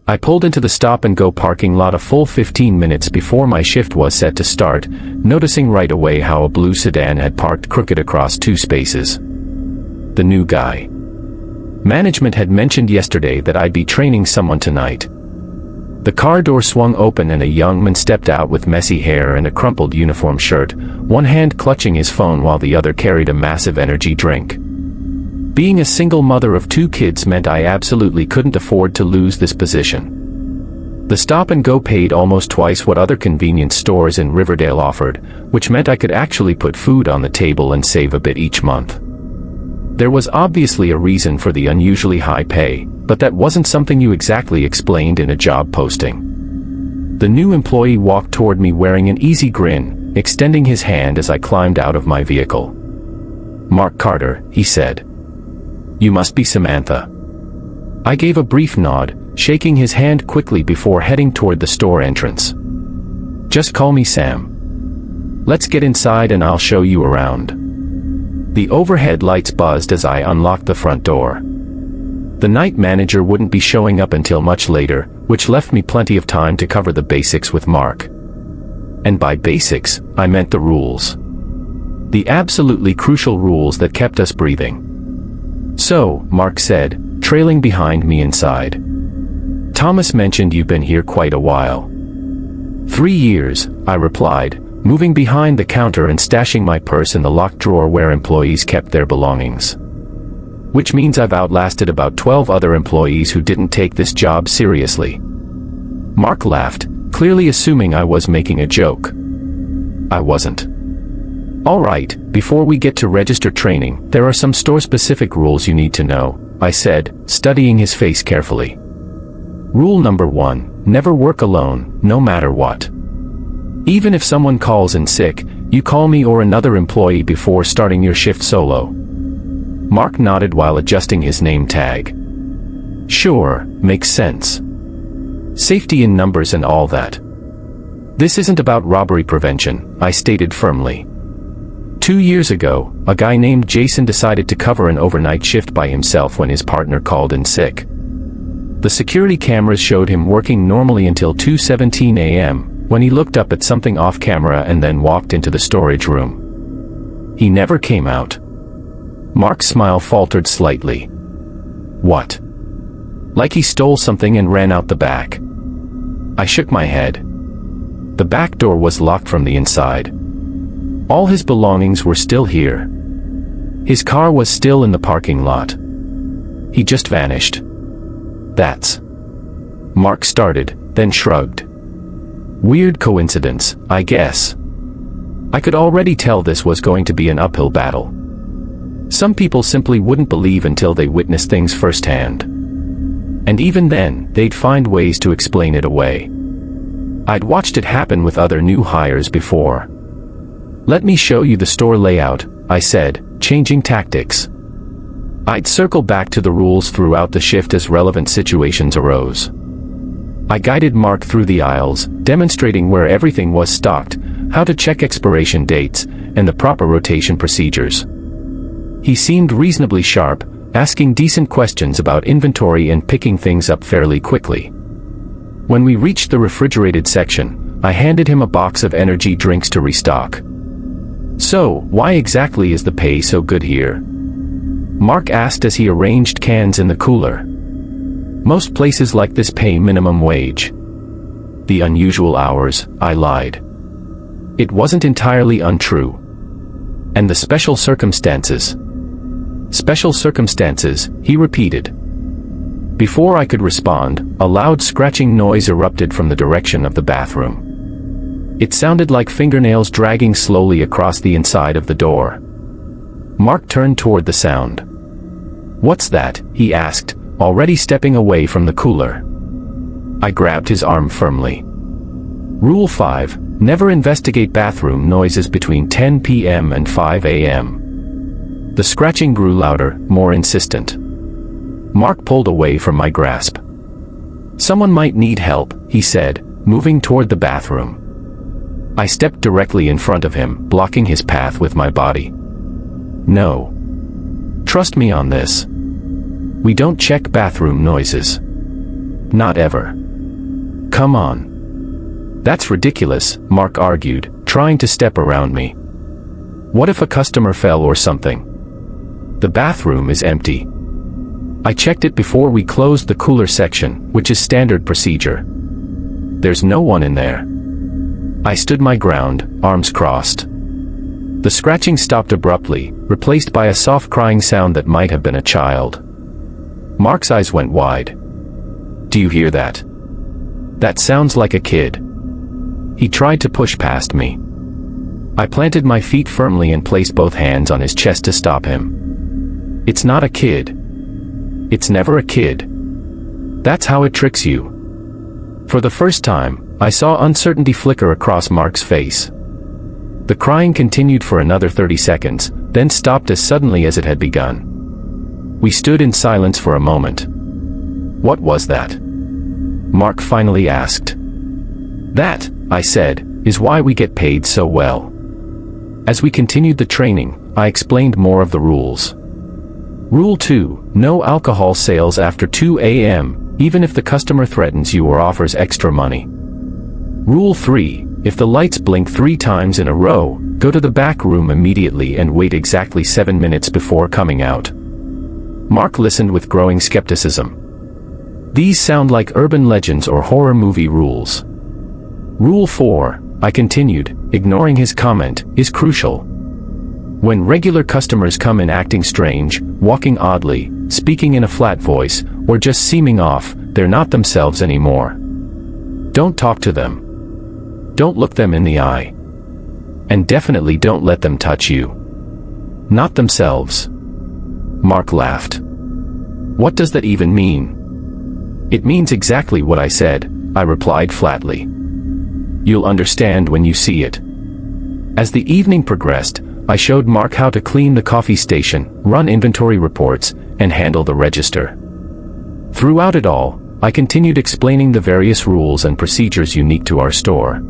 I pulled into the stop-and-go parking lot a full 15 minutes before my shift was set to start, noticing right away how a blue sedan had parked crooked across 2 spaces. The new guy. Management had mentioned yesterday that I'd be training someone tonight. The car door swung open and a young man stepped out with messy hair and a crumpled uniform shirt, one hand clutching his phone while the other carried a massive energy drink. Being a single mother of 2 kids meant I absolutely couldn't afford to lose this position. The stop-and-go paid almost twice what other convenience stores in Riverdale offered, which meant I could actually put food on the table and save a bit each month. There was obviously a reason for the unusually high pay, but that wasn't something you exactly explained in a job posting. The new employee walked toward me wearing an easy grin, extending his hand as I climbed out of my vehicle. "Mark Carter," he said. "You must be Samantha." I gave a brief nod, shaking his hand quickly before heading toward the store entrance. "Just call me Sam. Let's get inside and I'll show you around." The overhead lights buzzed as I unlocked the front door. The night manager wouldn't be showing up until much later, which left me plenty of time to cover the basics with Mark. And by basics, I meant the rules. The absolutely crucial rules that kept us breathing. "So," Mark said, trailing behind me inside. "Thomas mentioned you've been here quite a while." 3 years, I replied, moving behind the counter and stashing my purse in the locked drawer where employees kept their belongings. Which means I've outlasted about 12 other employees who didn't take this job seriously. Mark laughed, clearly assuming I was making a joke. I wasn't. "All right, before we get to register training, there are some store-specific rules you need to know," I said, studying his face carefully. "Rule number 1, never work alone, no matter what. Even if someone calls in sick, you call me or another employee before starting your shift solo." Mark nodded while adjusting his name tag. "Sure, makes sense. Safety in numbers and all that." "This isn't about robbery prevention," I stated firmly. 2 years ago, a guy named Jason decided to cover an overnight shift by himself when his partner called in sick. The security cameras showed him working normally until 2:17 a.m., when he looked up at something off camera and then walked into the storage room. He never came out. Mark's smile faltered slightly. "What? Like he stole something and ran out the back?" I shook my head. The back door was locked from the inside. All his belongings were still here. His car was still in the parking lot. He just vanished. "That's..." Mark started, then shrugged. "Weird coincidence, I guess." I could already tell this was going to be an uphill battle. Some people simply wouldn't believe until they witnessed things firsthand. And even then, they'd find ways to explain it away. I'd watched it happen with other new hires before. "Let me show you the store layout," I said, changing tactics. I'd circle back to the rules throughout the shift as relevant situations arose. I guided Mark through the aisles, demonstrating where everything was stocked, how to check expiration dates, and the proper rotation procedures. He seemed reasonably sharp, asking decent questions about inventory and picking things up fairly quickly. When we reached the refrigerated section, I handed him a box of energy drinks to restock. "So, why exactly is the pay so good here?" Mark asked as he arranged cans in the cooler. "Most places like this pay minimum wage." "The unusual hours," I lied. It wasn't entirely untrue. "And the special circumstances." "Special circumstances," he repeated. Before I could respond, a loud scratching noise erupted from the direction of the bathroom. It sounded like fingernails dragging slowly across the inside of the door. Mark turned toward the sound. "What's that?" he asked, already stepping away from the cooler. I grabbed his arm firmly. Rule 5, never investigate bathroom noises between 10 p.m. and 5 a.m. The scratching grew louder, more insistent. Mark pulled away from my grasp. "Someone might need help," he said, moving toward the bathroom. I stepped directly in front of him, blocking his path with my body. "No. Trust me on this. We don't check bathroom noises." Not ever. Come on. That's ridiculous, Mark argued, trying to step around me. What if a customer fell or something? The bathroom is empty. I checked it before we closed the cooler section, which is standard procedure. There's no one in there. I stood my ground, arms crossed. The scratching stopped abruptly, replaced by a soft crying sound that might have been a child. Mark's eyes went wide. Do you hear that? That sounds like a kid. He tried to push past me. I planted my feet firmly and placed both hands on his chest to stop him. It's not a kid. It's never a kid. That's how it tricks you. For the first time, I saw uncertainty flicker across Mark's face. The crying continued for another 30 seconds, then stopped as suddenly as it had begun. We stood in silence for a moment. What was that? Mark finally asked. That, I said, is why we get paid so well. As we continued the training, I explained more of the rules. Rule 2, no alcohol sales after 2 a.m., even if the customer threatens you or offers extra money. Rule 3, if the lights blink 3 times in a row, go to the back room immediately and wait exactly 7 minutes before coming out. Mark listened with growing skepticism. These sound like urban legends or horror movie rules. Rule 4, I continued, ignoring his comment, is crucial. When regular customers come in acting strange, walking oddly, speaking in a flat voice, or just seeming off, they're not themselves anymore. Don't talk to them. Don't look them in the eye. And definitely don't let them touch you. Not themselves. Mark laughed. What does that even mean? It means exactly what I said, I replied flatly. You'll understand when you see it. As the evening progressed, I showed Mark how to clean the coffee station, run inventory reports, and handle the register. Throughout it all, I continued explaining the various rules and procedures unique to our store.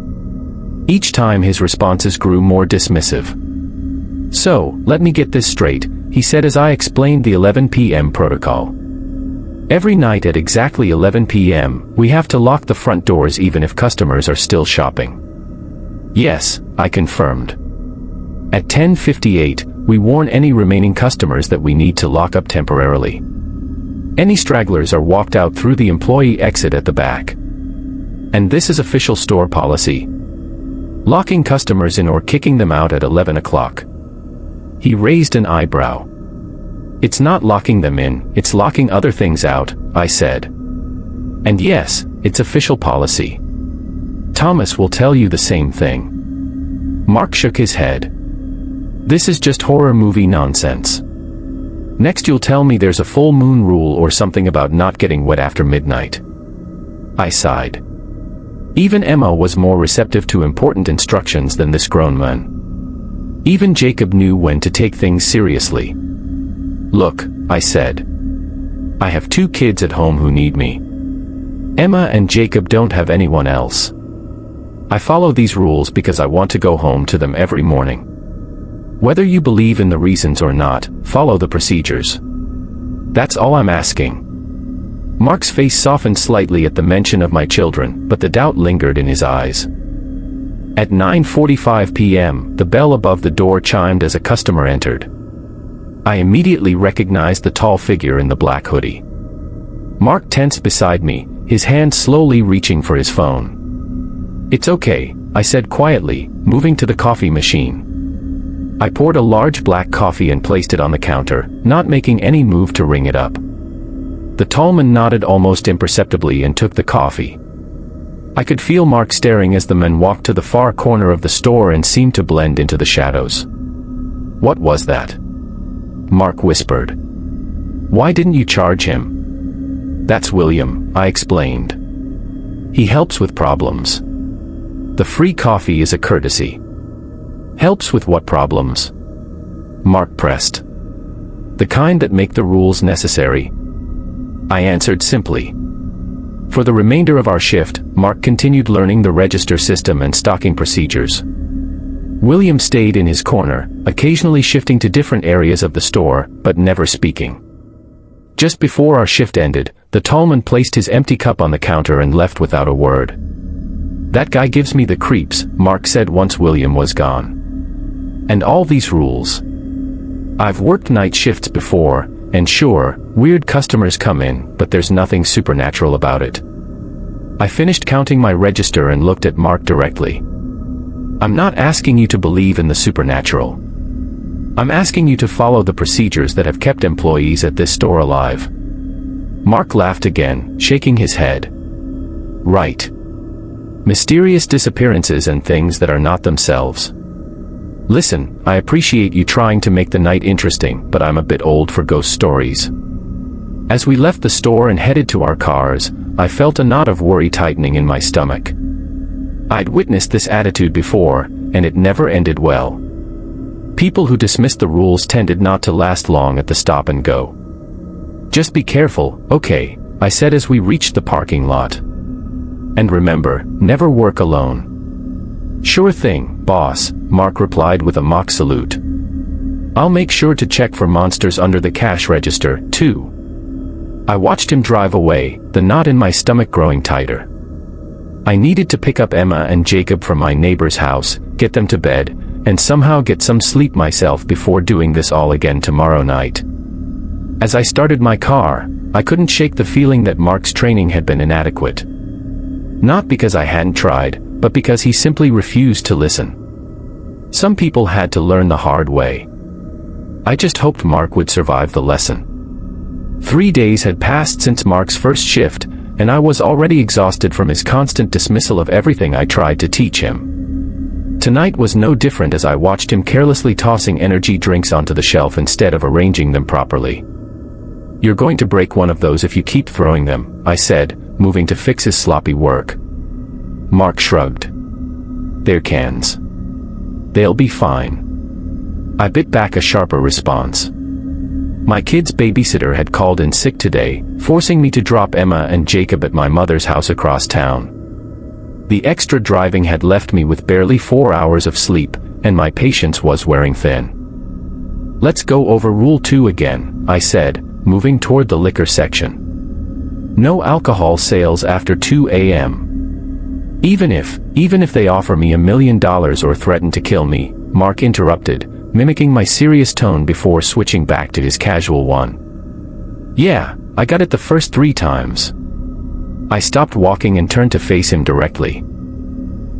Each time his responses grew more dismissive. So, let me get this straight, he said as I explained the 11 p.m. protocol. Every night at exactly 11 p.m., we have to lock the front doors even if customers are still shopping. Yes, I confirmed. At 10:58, we warn any remaining customers that we need to lock up temporarily. Any stragglers are walked out through the employee exit at the back. And this is official store policy. Locking customers in or kicking them out at 11 o'clock. He raised an eyebrow. It's not locking them in, it's locking other things out, I said. And yes, it's official policy. Thomas will tell you the same thing. Mark shook his head. This is just horror movie nonsense. Next you'll tell me there's a full moon rule or something about not getting wet after midnight. I sighed. Even Emma was more receptive to important instructions than this grown man. Even Jacob knew when to take things seriously. Look, I said. I have 2 kids at home who need me. Emma and Jacob don't have anyone else. I follow these rules because I want to go home to them every morning. Whether you believe in the reasons or not, follow the procedures. That's all I'm asking. Mark's face softened slightly at the mention of my children, but the doubt lingered in his eyes. At 9:45 p.m., the bell above the door chimed as a customer entered. I immediately recognized the tall figure in the black hoodie. Mark tensed beside me, his hand slowly reaching for his phone. It's okay, I said quietly, moving to the coffee machine. I poured a large black coffee and placed it on the counter, not making any move to ring it up. The tall man nodded almost imperceptibly and took the coffee. I could feel Mark staring as the man walked to the far corner of the store and seemed to blend into the shadows. What was that? Mark whispered. Why didn't you charge him? That's William, I explained. He helps with problems. The free coffee is a courtesy. Helps with what problems? Mark pressed. The kind that make the rules necessary. I answered simply. For the remainder of our shift, Mark continued learning the register system and stocking procedures. William stayed in his corner, occasionally shifting to different areas of the store, but never speaking. Just before our shift ended, the tallman placed his empty cup on the counter and left without a word. "That guy gives me the creeps," Mark said once William was gone. "And all these rules. I've worked night shifts before, and sure, weird customers come in, but there's nothing supernatural about it." I finished counting my register and looked at Mark directly. "I'm not asking you to believe in the supernatural. I'm asking you to follow the procedures that have kept employees at this store alive." Mark laughed again, shaking his head. "Right. Mysterious disappearances and things that are not themselves. Listen, I appreciate you trying to make the night interesting, but I'm a bit old for ghost stories." As we left the store and headed to our cars, I felt a knot of worry tightening in my stomach. I'd witnessed this attitude before, and it never ended well. People who dismissed the rules tended not to last long at the stop and go. "Just be careful, okay," I said as we reached the parking lot. "And remember, never work alone." "Sure thing, boss," Mark replied with a mock salute. "I'll make sure to check for monsters under the cash register, too." I watched him drive away, the knot in my stomach growing tighter. I needed to pick up Emma and Jacob from my neighbor's house, get them to bed, and somehow get some sleep myself before doing this all again tomorrow night. As I started my car, I couldn't shake the feeling that Mark's training had been inadequate. Not because I hadn't tried, but because he simply refused to listen. Some people had to learn the hard way. I just hoped Mark would survive the lesson. 3 days had passed since Mark's first shift, and I was already exhausted from his constant dismissal of everything I tried to teach him. Tonight was no different as I watched him carelessly tossing energy drinks onto the shelf instead of arranging them properly. "You're going to break one of those if you keep throwing them," I said, moving to fix his sloppy work. Mark shrugged. "They're cans. They'll be fine." I bit back a sharper response. My kid's babysitter had called in sick today, forcing me to drop Emma and Jacob at my mother's house across town. The extra driving had left me with barely 4 hours of sleep, and my patience was wearing thin. "Let's go over Rule 2 again," I said, moving toward the liquor section. "No alcohol sales after 2 a.m. Even if they offer me $1 million or threaten to kill me," Mark interrupted, mimicking my serious tone before switching back to his casual one. "Yeah, I got it the first 3 times." I stopped walking and turned to face him directly.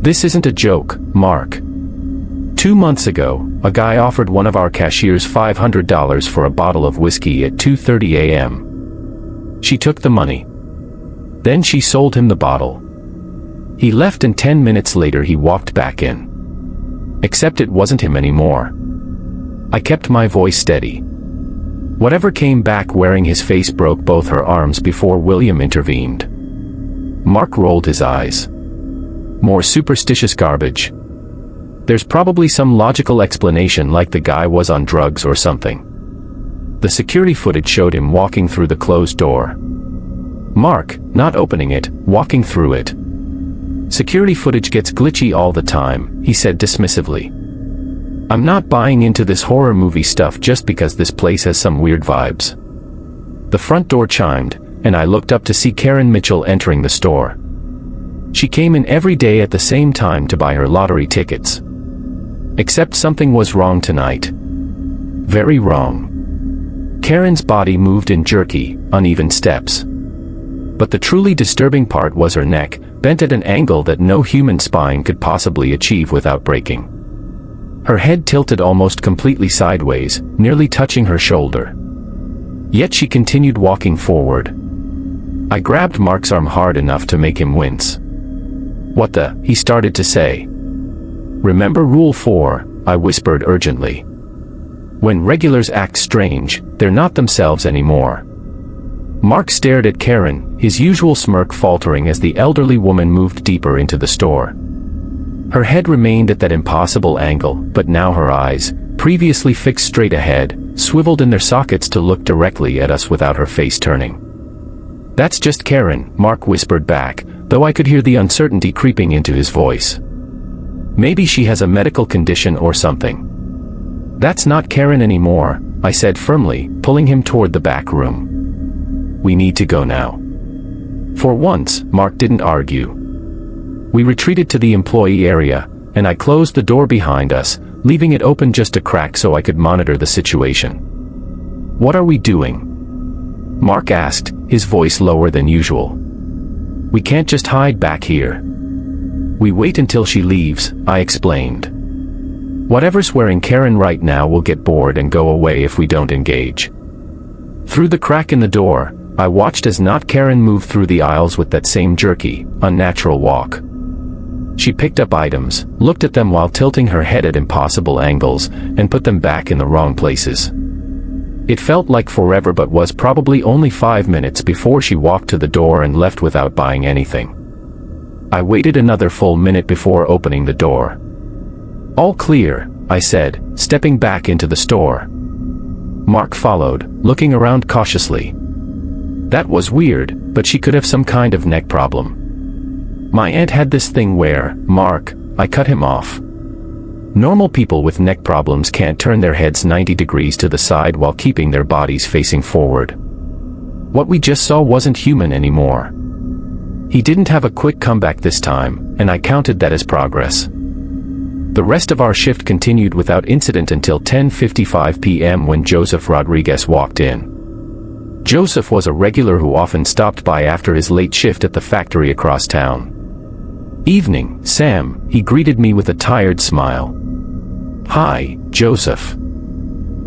"This isn't a joke, Mark. 2 months ago, a guy offered one of our cashiers $500 for a bottle of whiskey at 2:30 a.m. She took the money. Then she sold him the bottle. He left and 10 minutes later he walked back in. Except it wasn't him anymore." I kept my voice steady. Whatever came back wearing his face broke both her arms before William intervened. Mark rolled his eyes. "More superstitious garbage. There's probably some logical explanation, like the guy was on drugs or something." The security footage showed him walking through the closed door. Mark, not opening it, walking through it. "Security footage gets glitchy all the time," he said dismissively. "I'm not buying into this horror movie stuff just because this place has some weird vibes." The front door chimed, and I looked up to see Karen Mitchell entering the store. She came in every day at the same time to buy her lottery tickets. Except something was wrong tonight. Very wrong. Karen's body moved in jerky, uneven steps. But the truly disturbing part was her neck, bent at an angle that no human spine could possibly achieve without breaking. Her head tilted almost completely sideways, nearly touching her shoulder. Yet she continued walking forward. I grabbed Mark's arm hard enough to make him wince. "What the?" he started to say. "Remember Rule 4, I whispered urgently. "When regulars act strange, they're not themselves anymore." Mark stared at Karen, his usual smirk faltering as the elderly woman moved deeper into the store. Her head remained at that impossible angle, but now her eyes, previously fixed straight ahead, swiveled in their sockets to look directly at us without her face turning. "That's just Karen," Mark whispered back, though I could hear the uncertainty creeping into his voice. "Maybe she has a medical condition or something." "That's not Karen anymore," I said firmly, pulling him toward the back room. we need to go now." For once, Mark didn't argue. We retreated to the employee area, and I closed the door behind us, leaving it open just a crack so I could monitor the situation. "What are we doing?" Mark asked, his voice lower than usual. "We can't just hide back here." "We wait until she leaves," I explained. "Whatever's wearing Karen right now will get bored and go away if we don't engage." Through the crack in the door, I watched as not Karen moved through the aisles with that same jerky, unnatural walk. She picked up items, looked at them while tilting her head at impossible angles, and put them back in the wrong places. It felt like forever but was probably only 5 minutes before she walked to the door and left without buying anything. I waited another full minute before opening the door. "All clear," I said, stepping back into the store. Mark followed, looking around cautiously. That was weird, but she could have some kind of neck problem. My aunt had this thing where, Mark, I cut him off. Normal people with neck problems can't turn their heads 90 degrees to the side while keeping their bodies facing forward. What we just saw wasn't human anymore. He didn't have a quick comeback this time, and I counted that as progress. The rest of our shift continued without incident until 10:55 p.m. when Joseph Rodriguez walked in. Joseph was a regular who often stopped by after his late shift at the factory across town. "Evening, Sam," he greeted me with a tired smile. "Hi, Joseph.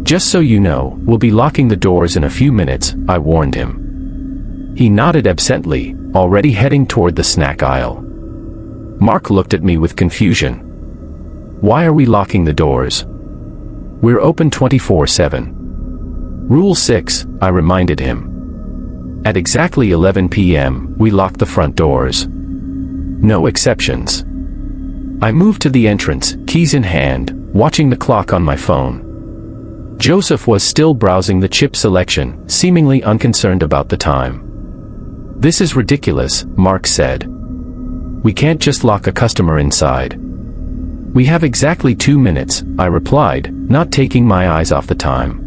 Just so you know, we'll be locking the doors in a few minutes," I warned him. He nodded absently, already heading toward the snack aisle. Mark looked at me with confusion. "Why are we locking the doors? We're open 24/7. Rule 6, I reminded him. At exactly 11 p.m., we lock the front doors. No exceptions. I moved to the entrance, keys in hand, watching the clock on my phone. Joseph was still browsing the chip selection, seemingly unconcerned about the time. "This is ridiculous," Mark said. "We can't just lock a customer inside." "We have exactly 2 minutes," I replied, not taking my eyes off the time.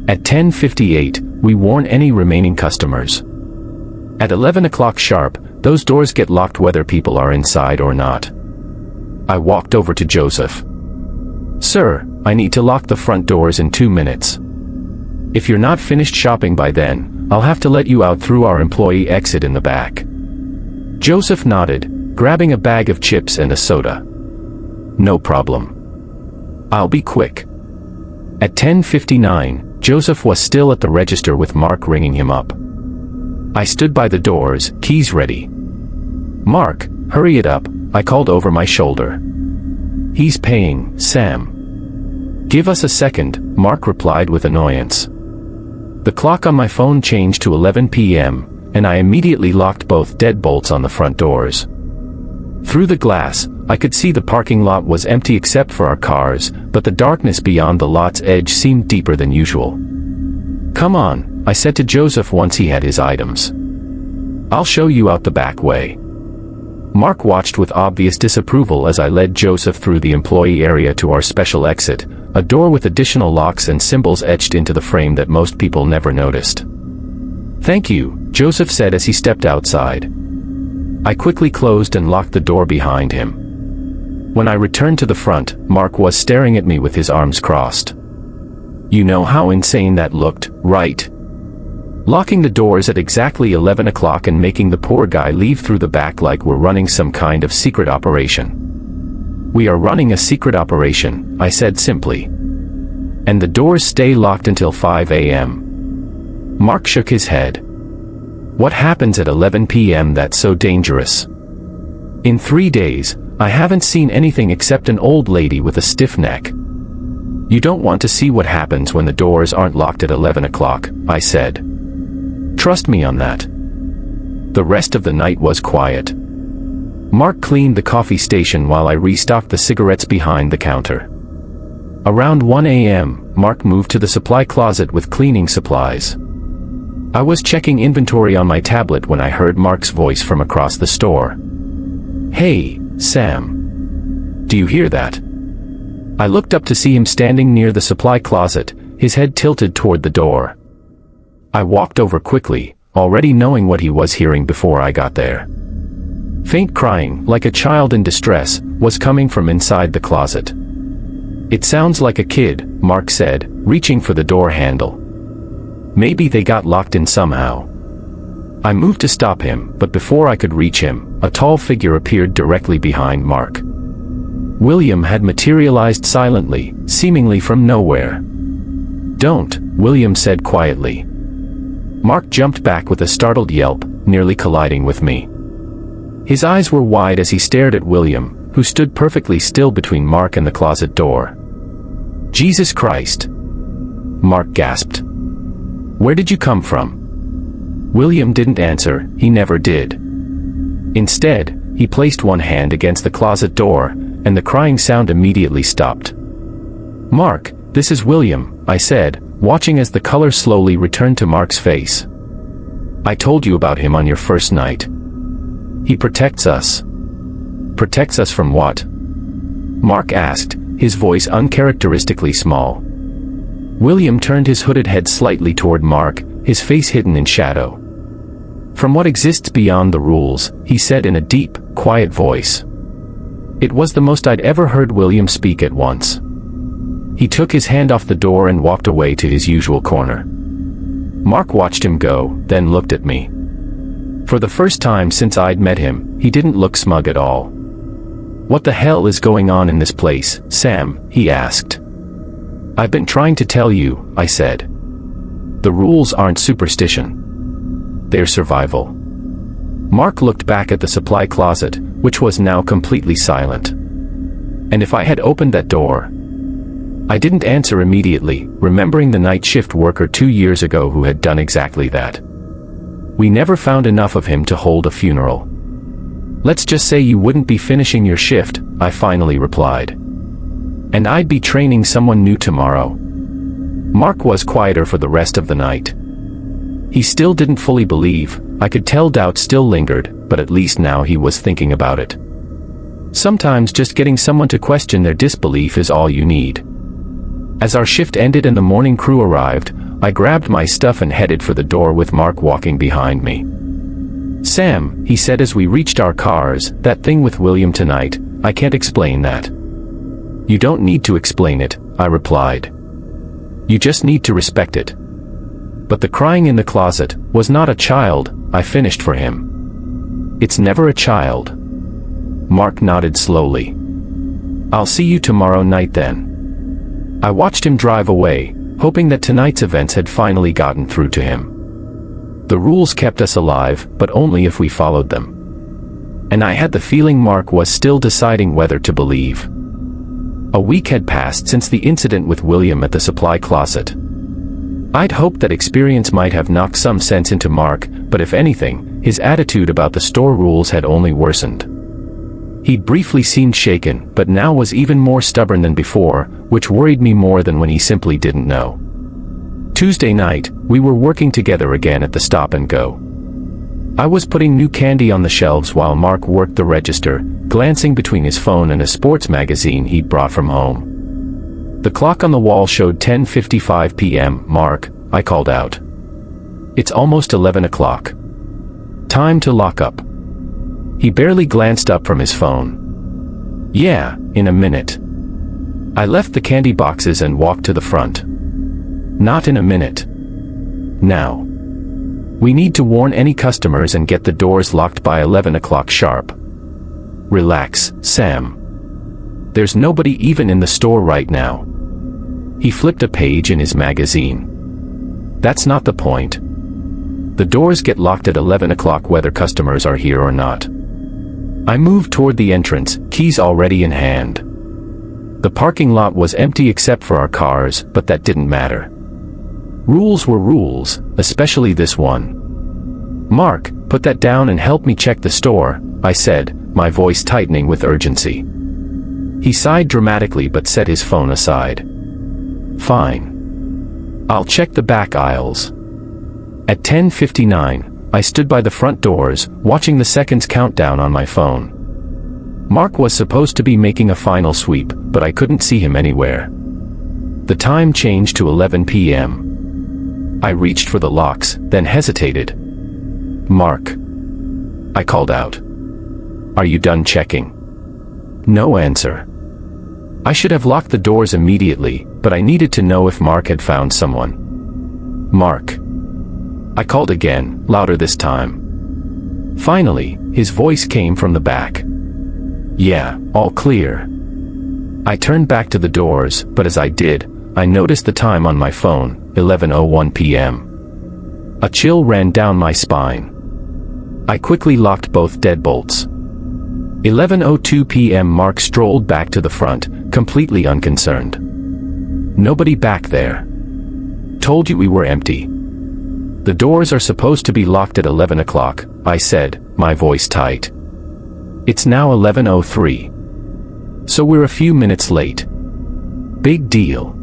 At 10:58, we warn any remaining customers. At 11 o'clock sharp, those doors get locked whether people are inside or not. I walked over to Joseph. "Sir, I need to lock the front doors in 2 minutes. If you're not finished shopping by then, I'll have to let you out through our employee exit in the back." Joseph nodded, grabbing a bag of chips and a soda. "No problem. I'll be quick." At 10:59, Joseph was still at the register with Mark ringing him up. I stood by the doors, keys ready. "Mark, hurry it up," I called over my shoulder. "He's paying, Sam." "Give us a second," Mark replied with annoyance. The clock on my phone changed to 11 p.m., and I immediately locked both deadbolts on the front doors. Through the glass, I could see the parking lot was empty except for our cars, but the darkness beyond the lot's edge seemed deeper than usual. "Come on," I said to Joseph once he had his items. "I'll show you out the back way." Mark watched with obvious disapproval as I led Joseph through the employee area to our special exit, a door with additional locks and symbols etched into the frame that most people never noticed. "Thank you," Joseph said as he stepped outside. I quickly closed and locked the door behind him. When I returned to the front, Mark was staring at me with his arms crossed. "You know how insane that looked, right? Locking the doors at exactly 11 o'clock and making the poor guy leave through the back like we're running some kind of secret operation." "We are running a secret operation," I said simply. "And the doors stay locked until 5 a.m. Mark shook his head. "What happens at 11 p.m. that's so dangerous? In 3 days, I haven't seen anything except an old lady with a stiff neck." "You don't want to see what happens when the doors aren't locked at 11 o'clock, I said. "Trust me on that." The rest of the night was quiet. Mark cleaned the coffee station while I restocked the cigarettes behind the counter. Around 1 a.m., Mark moved to the supply closet with cleaning supplies. I was checking inventory on my tablet when I heard Mark's voice from across the store. "Hey, Sam. Do you hear that?" I looked up to see him standing near the supply closet, his head tilted toward the door. I walked over quickly, already knowing what he was hearing before I got there. Faint crying, like a child in distress, was coming from inside the closet. "It sounds like a kid," Mark said, reaching for the door handle. "Maybe they got locked in somehow." I moved to stop him, but before I could reach him, a tall figure appeared directly behind Mark. William had materialized silently, seemingly from nowhere. "Don't," William said quietly. Mark jumped back with a startled yelp, nearly colliding with me. His eyes were wide as he stared at William, who stood perfectly still between Mark and the closet door. "Jesus Christ!" Mark gasped. "Where did you come from?" William didn't answer, he never did. Instead, he placed one hand against the closet door, and the crying sound immediately stopped. "Mark, this is William," I said, watching as the color slowly returned to Mark's face. "I told you about him on your first night. He protects us." "Protects us from what?" Mark asked, his voice uncharacteristically small. William turned his hooded head slightly toward Mark, his face hidden in shadow. "From what exists beyond the rules," he said in a deep, quiet voice. It was the most I'd ever heard William speak at once. He took his hand off the door and walked away to his usual corner. Mark watched him go, then looked at me. For the first time since I'd met him, he didn't look smug at all. "What the hell is going on in this place, Sam?" he asked. "I've been trying to tell you," I said. "The rules aren't superstition. They're survival." Mark looked back at the supply closet, which was now completely silent. "And if I had opened that door?" I didn't answer immediately, remembering the night shift worker 2 years ago who had done exactly that. "We never found enough of him to hold a funeral." "Let's just say you wouldn't be finishing your shift," I finally replied. "And I'd be training someone new tomorrow." Mark was quieter for the rest of the night. He still didn't fully believe. I could tell doubt still lingered, but at least now he was thinking about it. Sometimes just getting someone to question their disbelief is all you need. As our shift ended and the morning crew arrived, I grabbed my stuff and headed for the door with Mark walking behind me. "Sam," he said as we reached our cars, "that thing with William tonight, I can't explain that." "You don't need to explain it," I replied. "You just need to respect it." "But the crying in the closet was not a child," I finished for him. "It's never a child." Mark nodded slowly. "I'll see you tomorrow night then." I watched him drive away, hoping that tonight's events had finally gotten through to him. The rules kept us alive, but only if we followed them. And I had the feeling Mark was still deciding whether to believe. A week had passed since the incident with William at the supply closet. I'd hoped that experience might have knocked some sense into Mark, but if anything, his attitude about the store rules had only worsened. He'd briefly seemed shaken, but now was even more stubborn than before, which worried me more than when he simply didn't know. Tuesday night, we were working together again at the Stop and Go. I was putting new candy on the shelves while Mark worked the register, glancing between his phone and a sports magazine he'd brought from home. The clock on the wall showed 10:55 p.m. "Mark," I called out. "It's almost 11 o'clock. Time to lock up." He barely glanced up from his phone. "Yeah, in a minute." I left the candy boxes and walked to the front. "Not in a minute. Now. We need to warn any customers and get the doors locked by 11 o'clock sharp." "Relax, Sam. There's nobody even in the store right now." He flipped a page in his magazine. "That's not the point. The doors get locked at 11 o'clock whether customers are here or not." I moved toward the entrance, keys already in hand. The parking lot was empty except for our cars, but that didn't matter. Rules were rules, especially this one. "Mark, put that down and help me check the store," I said, my voice tightening with urgency. He sighed dramatically but set his phone aside. "Fine. I'll check the back aisles." At 10:59, I stood by the front doors, watching the seconds count down on my phone. Mark was supposed to be making a final sweep, but I couldn't see him anywhere. The time changed to 11 p.m. I reached for the locks, then hesitated. "Mark," I called out. "Are you done checking?" No answer. I should have locked the doors immediately, but I needed to know if Mark had found someone. "Mark," I called again, louder this time. Finally, his voice came from the back. "Yeah, all clear." I turned back to the doors, but as I did, I noticed the time on my phone, 11:01 p.m. A chill ran down my spine. I quickly locked both deadbolts. 11:02 p.m. Mark strolled back to the front, completely unconcerned. "Nobody back there. Told you we were empty." "The doors are supposed to be locked at 11 o'clock, I said, my voice tight. "It's now 11:03. So we're a few minutes late." "Big deal."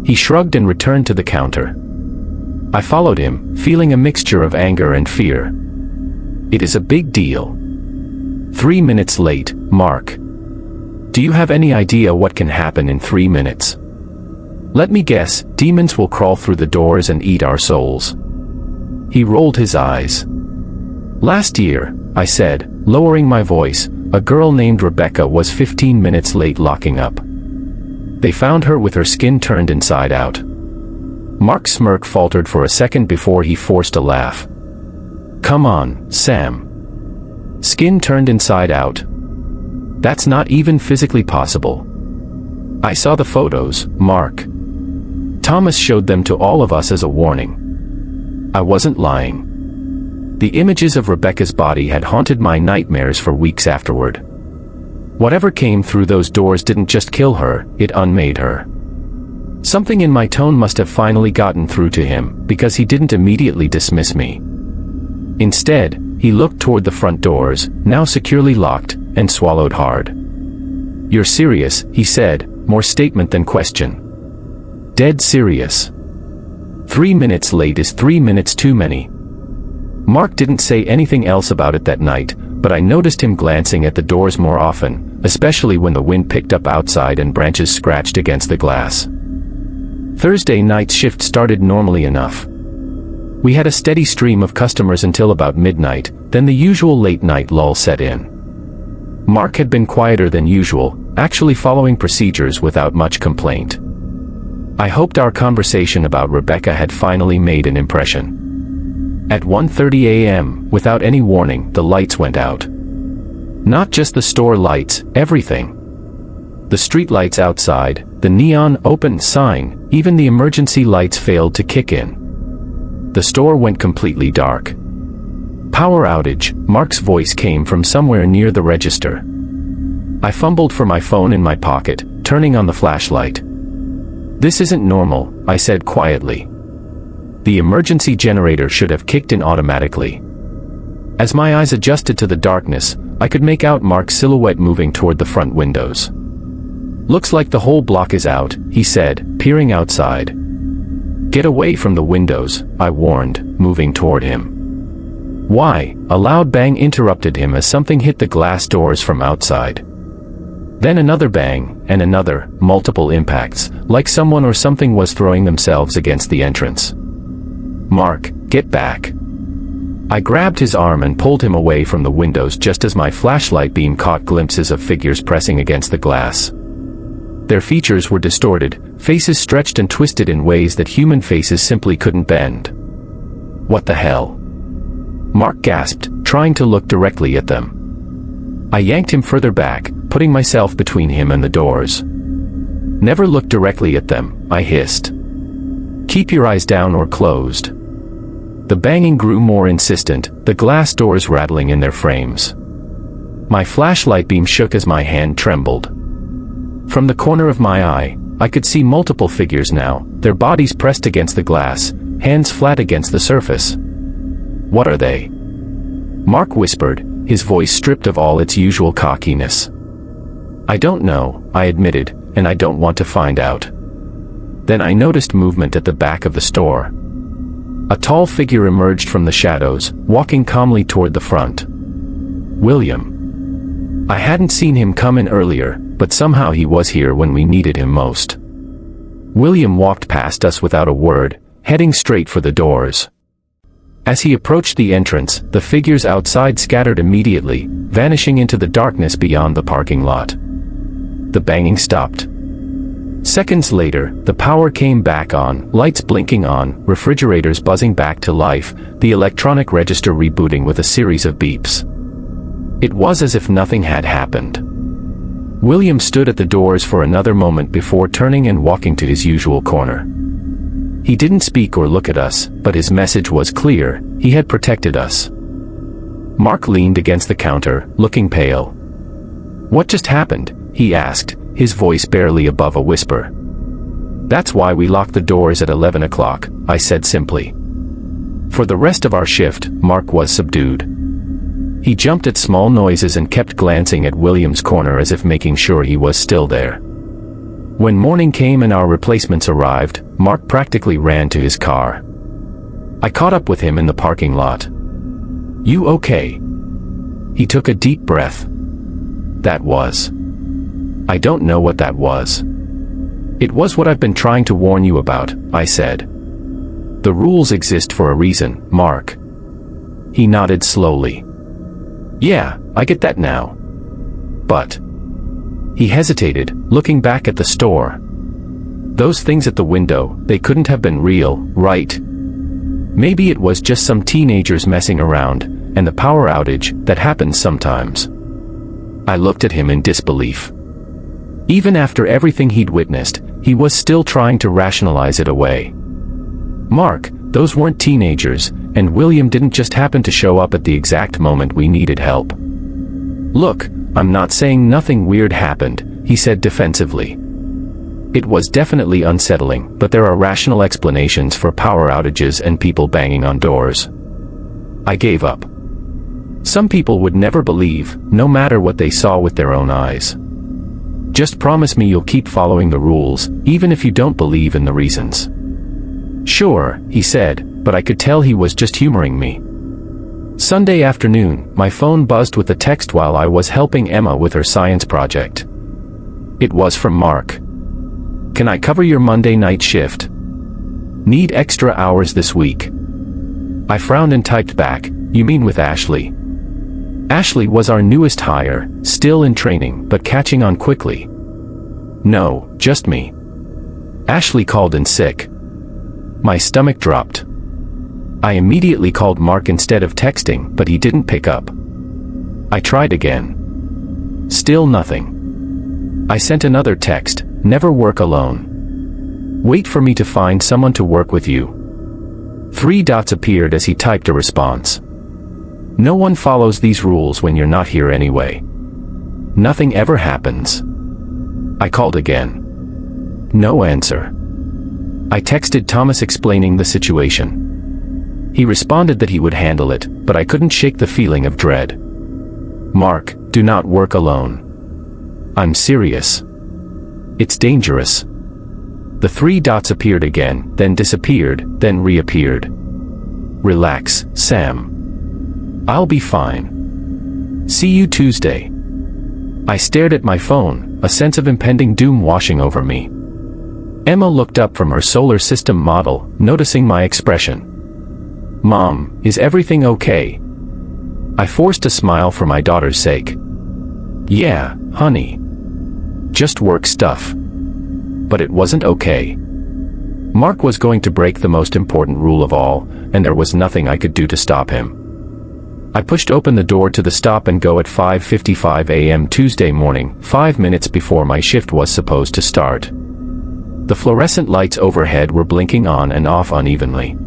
He shrugged and returned to the counter. I followed him, feeling a mixture of anger and fear. "It is a big deal." 3 minutes late, Mark. "Do you have any idea what can happen in 3 minutes?" "Let me guess, demons will crawl through the doors and eat our souls." He rolled his eyes. "Last year," I said, lowering my voice, "a girl named Rebecca was 15 minutes late locking up. They found her with her skin turned inside out." Mark's smirk faltered for a second before he forced a laugh. "Come on, Sam. Skin turned inside out? That's not even physically possible." "I saw the photos, Mark. Thomas showed them to all of us as a warning." I wasn't lying. The images of Rebecca's body had haunted my nightmares for weeks afterward. Whatever came through those doors didn't just kill her, it unmade her. Something in my tone must have finally gotten through to him, because he didn't immediately dismiss me. Instead, he looked toward the front doors, now securely locked, and swallowed hard. "You're serious," he said, more statement than question. "Dead serious. 3 minutes late is 3 minutes too many." Mark didn't say anything else about it that night, but I noticed him glancing at the doors more often, especially when the wind picked up outside and branches scratched against the glass. Thursday night's shift started normally enough. We had a steady stream of customers until about midnight, then the usual late-night lull set in. Mark had been quieter than usual, actually following procedures without much complaint. I hoped our conversation about Rebecca had finally made an impression. At 1:30 a.m., without any warning, the lights went out. Not just the store lights, everything. The street lights outside, the neon open sign, even the emergency lights failed to kick in. The store went completely dark. "Power outage," Mark's voice came from somewhere near the register. I fumbled for my phone in my pocket, turning on the flashlight. "This isn't normal," I said quietly. The emergency generator should have kicked in automatically. As my eyes adjusted to the darkness, I could make out Mark's silhouette moving toward the front windows. "Looks like the whole block is out," he said, peering outside. "Get away from the windows," I warned, moving toward him. "Why?" A loud bang interrupted him as something hit the glass doors from outside. Then another bang, and another, multiple impacts, like someone or something was throwing themselves against the entrance. "Mark, get back." I grabbed his arm and pulled him away from the windows just as my flashlight beam caught glimpses of figures pressing against the glass. Their features were distorted, faces stretched and twisted in ways that human faces simply couldn't bend. "What the hell?" Mark gasped, trying to look directly at them. I yanked him further back, putting myself between him and the doors. "Never look directly at them," I hissed. "Keep your eyes down or closed." The banging grew more insistent, the glass doors rattling in their frames. My flashlight beam shook as my hand trembled. From the corner of my eye, I could see multiple figures now, their bodies pressed against the glass, hands flat against the surface. "What are they?" Mark whispered, his voice stripped of all its usual cockiness. "I don't know," I admitted, "and I don't want to find out." Then I noticed movement at the back of the store. A tall figure emerged from the shadows, walking calmly toward the front. William. I hadn't seen him come in earlier, but somehow he was here when we needed him most. William walked past us without a word, heading straight for the doors. As he approached the entrance, the figures outside scattered immediately, vanishing into the darkness beyond the parking lot. The banging stopped. Seconds later, the power came back on, lights blinking on, refrigerators buzzing back to life, the electronic register rebooting with a series of beeps. It was as if nothing had happened. William stood at the doors for another moment before turning and walking to his usual corner. He didn't speak or look at us, but his message was clear: he had protected us. Mark leaned against the counter, looking pale. "What just happened?" he asked, his voice barely above a whisper. "That's why we locked the doors at 11 o'clock, I said simply. For the rest of our shift, Mark was subdued. He jumped at small noises and kept glancing at William's corner as if making sure he was still there. When morning came and our replacements arrived, Mark practically ran to his car. I caught up with him in the parking lot. "You okay?" He took a deep breath. "That was. I don't know what that was." "It was what I've been trying to warn you about," I said. "The rules exist for a reason, Mark." He nodded slowly. "Yeah, I get that now. But..." He hesitated, looking back at the store. "Those things at the window, they couldn't have been real, right? Maybe it was just some teenagers messing around, and the power outage that happens sometimes." I looked at him in disbelief. Even after everything he'd witnessed, he was still trying to rationalize it away. "Mark, those weren't teenagers, and William didn't just happen to show up at the exact moment we needed help." "Look, I'm not saying nothing weird happened," he said defensively. "It was definitely unsettling, but there are rational explanations for power outages and people banging on doors." I gave up. Some people would never believe, no matter what they saw with their own eyes. "Just promise me you'll keep following the rules, even if you don't believe in the reasons." "Sure," he said, but I could tell he was just humoring me. Sunday afternoon, my phone buzzed with a text while I was helping Emma with her science project. It was from Mark. "Can I cover your Monday night shift? Need extra hours this week." I frowned and typed back, "You mean with Ashley?" Ashley was our newest hire, still in training but catching on quickly. "No, just me." Ashley called in sick. My stomach dropped. I immediately called Mark instead of texting, but he didn't pick up. I tried again. Still nothing. I sent another text, "Never work alone. Wait for me to find someone to work with you." 3 dots appeared as he typed a response. "No one follows these rules when you're not here anyway. Nothing ever happens." I called again. No answer. I texted Thomas explaining the situation. He responded that he would handle it, but I couldn't shake the feeling of dread. "Mark, do not work alone. I'm serious. It's dangerous." The 3 dots appeared again, then disappeared, then reappeared. "Relax, Sam. I'll be fine. See you Tuesday." I stared at my phone, a sense of impending doom washing over me. Emma looked up from her solar system model, noticing my expression. "Mom, is everything okay?" I forced a smile for my daughter's sake. "Yeah, honey. Just work stuff." But it wasn't okay. Mark was going to break the most important rule of all, and there was nothing I could do to stop him. I pushed open the door to the stop and go at 5:55 a.m. Tuesday morning, 5 minutes before my shift was supposed to start. The fluorescent lights overhead were blinking on and off unevenly.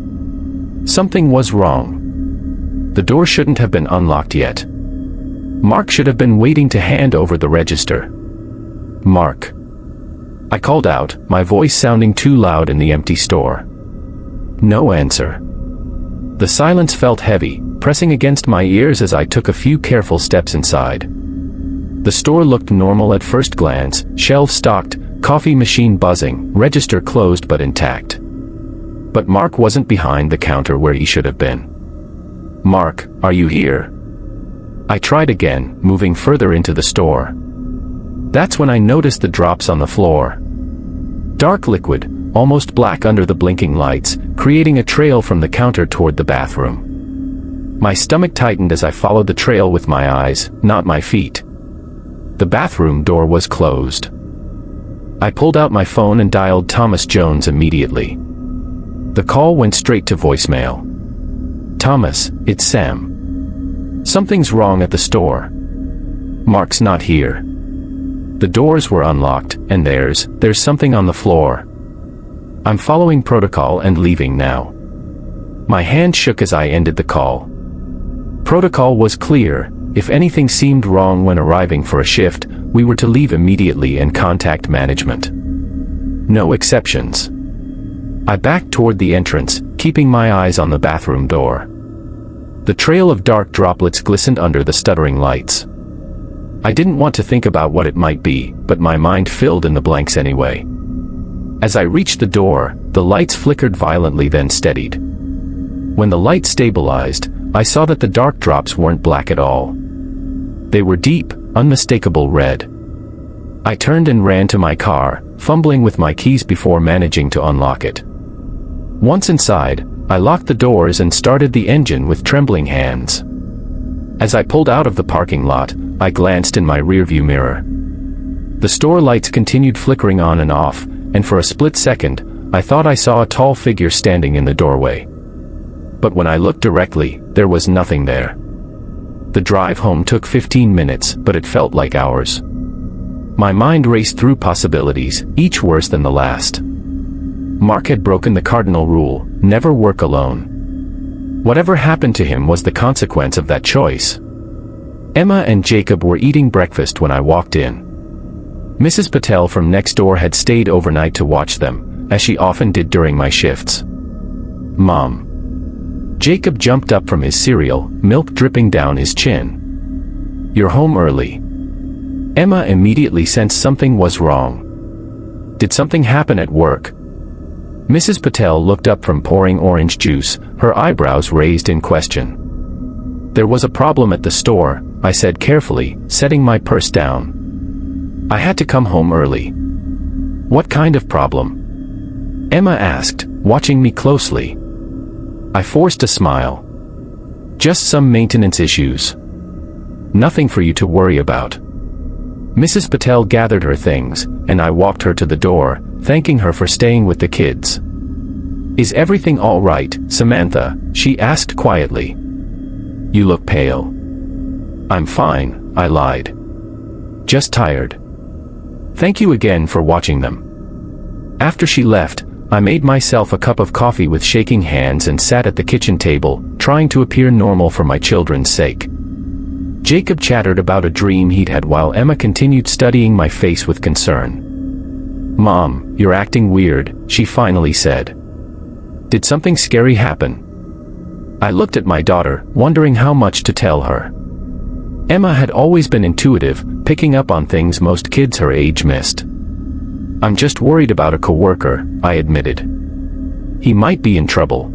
Something was wrong. The door shouldn't have been unlocked yet. Mark should have been waiting to hand over the register. "Mark." I called out, my voice sounding too loud in the empty store. No answer. The silence felt heavy, pressing against my ears as I took a few careful steps inside. The store looked normal at first glance, shelves stocked, coffee machine buzzing, register closed but intact. But Mark wasn't behind the counter where he should have been. "Mark, are you here?" I tried again, moving further into the store. That's when I noticed the drops on the floor. Dark liquid, almost black under the blinking lights, creating a trail from the counter toward the bathroom. My stomach tightened as I followed the trail with my eyes, not my feet. The bathroom door was closed. I pulled out my phone and dialed Thomas Jones immediately. The call went straight to voicemail. "Thomas, it's Sam. Something's wrong at the store. Mark's not here. The doors were unlocked, and there's something on the floor. I'm following protocol and leaving now." My hand shook as I ended the call. Protocol was clear. If anything seemed wrong when arriving for a shift, we were to leave immediately and contact management. No exceptions. I backed toward the entrance, keeping my eyes on the bathroom door. The trail of dark droplets glistened under the stuttering lights. I didn't want to think about what it might be, but my mind filled in the blanks anyway. As I reached the door, the lights flickered violently then steadied. When the light stabilized, I saw that the dark drops weren't black at all. They were deep, unmistakable red. I turned and ran to my car, fumbling with my keys before managing to unlock it. Once inside, I locked the doors and started the engine with trembling hands. As I pulled out of the parking lot, I glanced in my rearview mirror. The store lights continued flickering on and off, and for a split second, I thought I saw a tall figure standing in the doorway. But when I looked directly, there was nothing there. The drive home took 15 minutes, but it felt like hours. My mind raced through possibilities, each worse than the last. Mark had broken the cardinal rule, never work alone. Whatever happened to him was the consequence of that choice. Emma and Jacob were eating breakfast when I walked in. Mrs. Patel from next door had stayed overnight to watch them, as she often did during my shifts. "Mom." Jacob jumped up from his cereal, milk dripping down his chin. "You're home early." Emma immediately sensed something was wrong. "Did something happen at work?" Mrs. Patel looked up from pouring orange juice, her eyebrows raised in question. "There was a problem at the store," I said carefully, setting my purse down. "I had to come home early." "What kind of problem?" Emma asked, watching me closely. I forced a smile. "Just some maintenance issues. Nothing for you to worry about." Mrs. Patel gathered her things, and I walked her to the door, thanking her for staying with the kids. "Is everything all right, Samantha?" she asked quietly. "You look pale." "I'm fine," I lied. "Just tired." "Thank you again for watching them." After she left, I made myself a cup of coffee with shaking hands and sat at the kitchen table, trying to appear normal for my children's sake. Jacob chattered about a dream he'd had while Emma continued studying my face with concern. "Mom, you're acting weird," she finally said. "Did something scary happen?" I looked at my daughter, wondering how much to tell her. Emma had always been intuitive, picking up on things most kids her age missed. "I'm just worried about a coworker," I admitted. "He might be in trouble."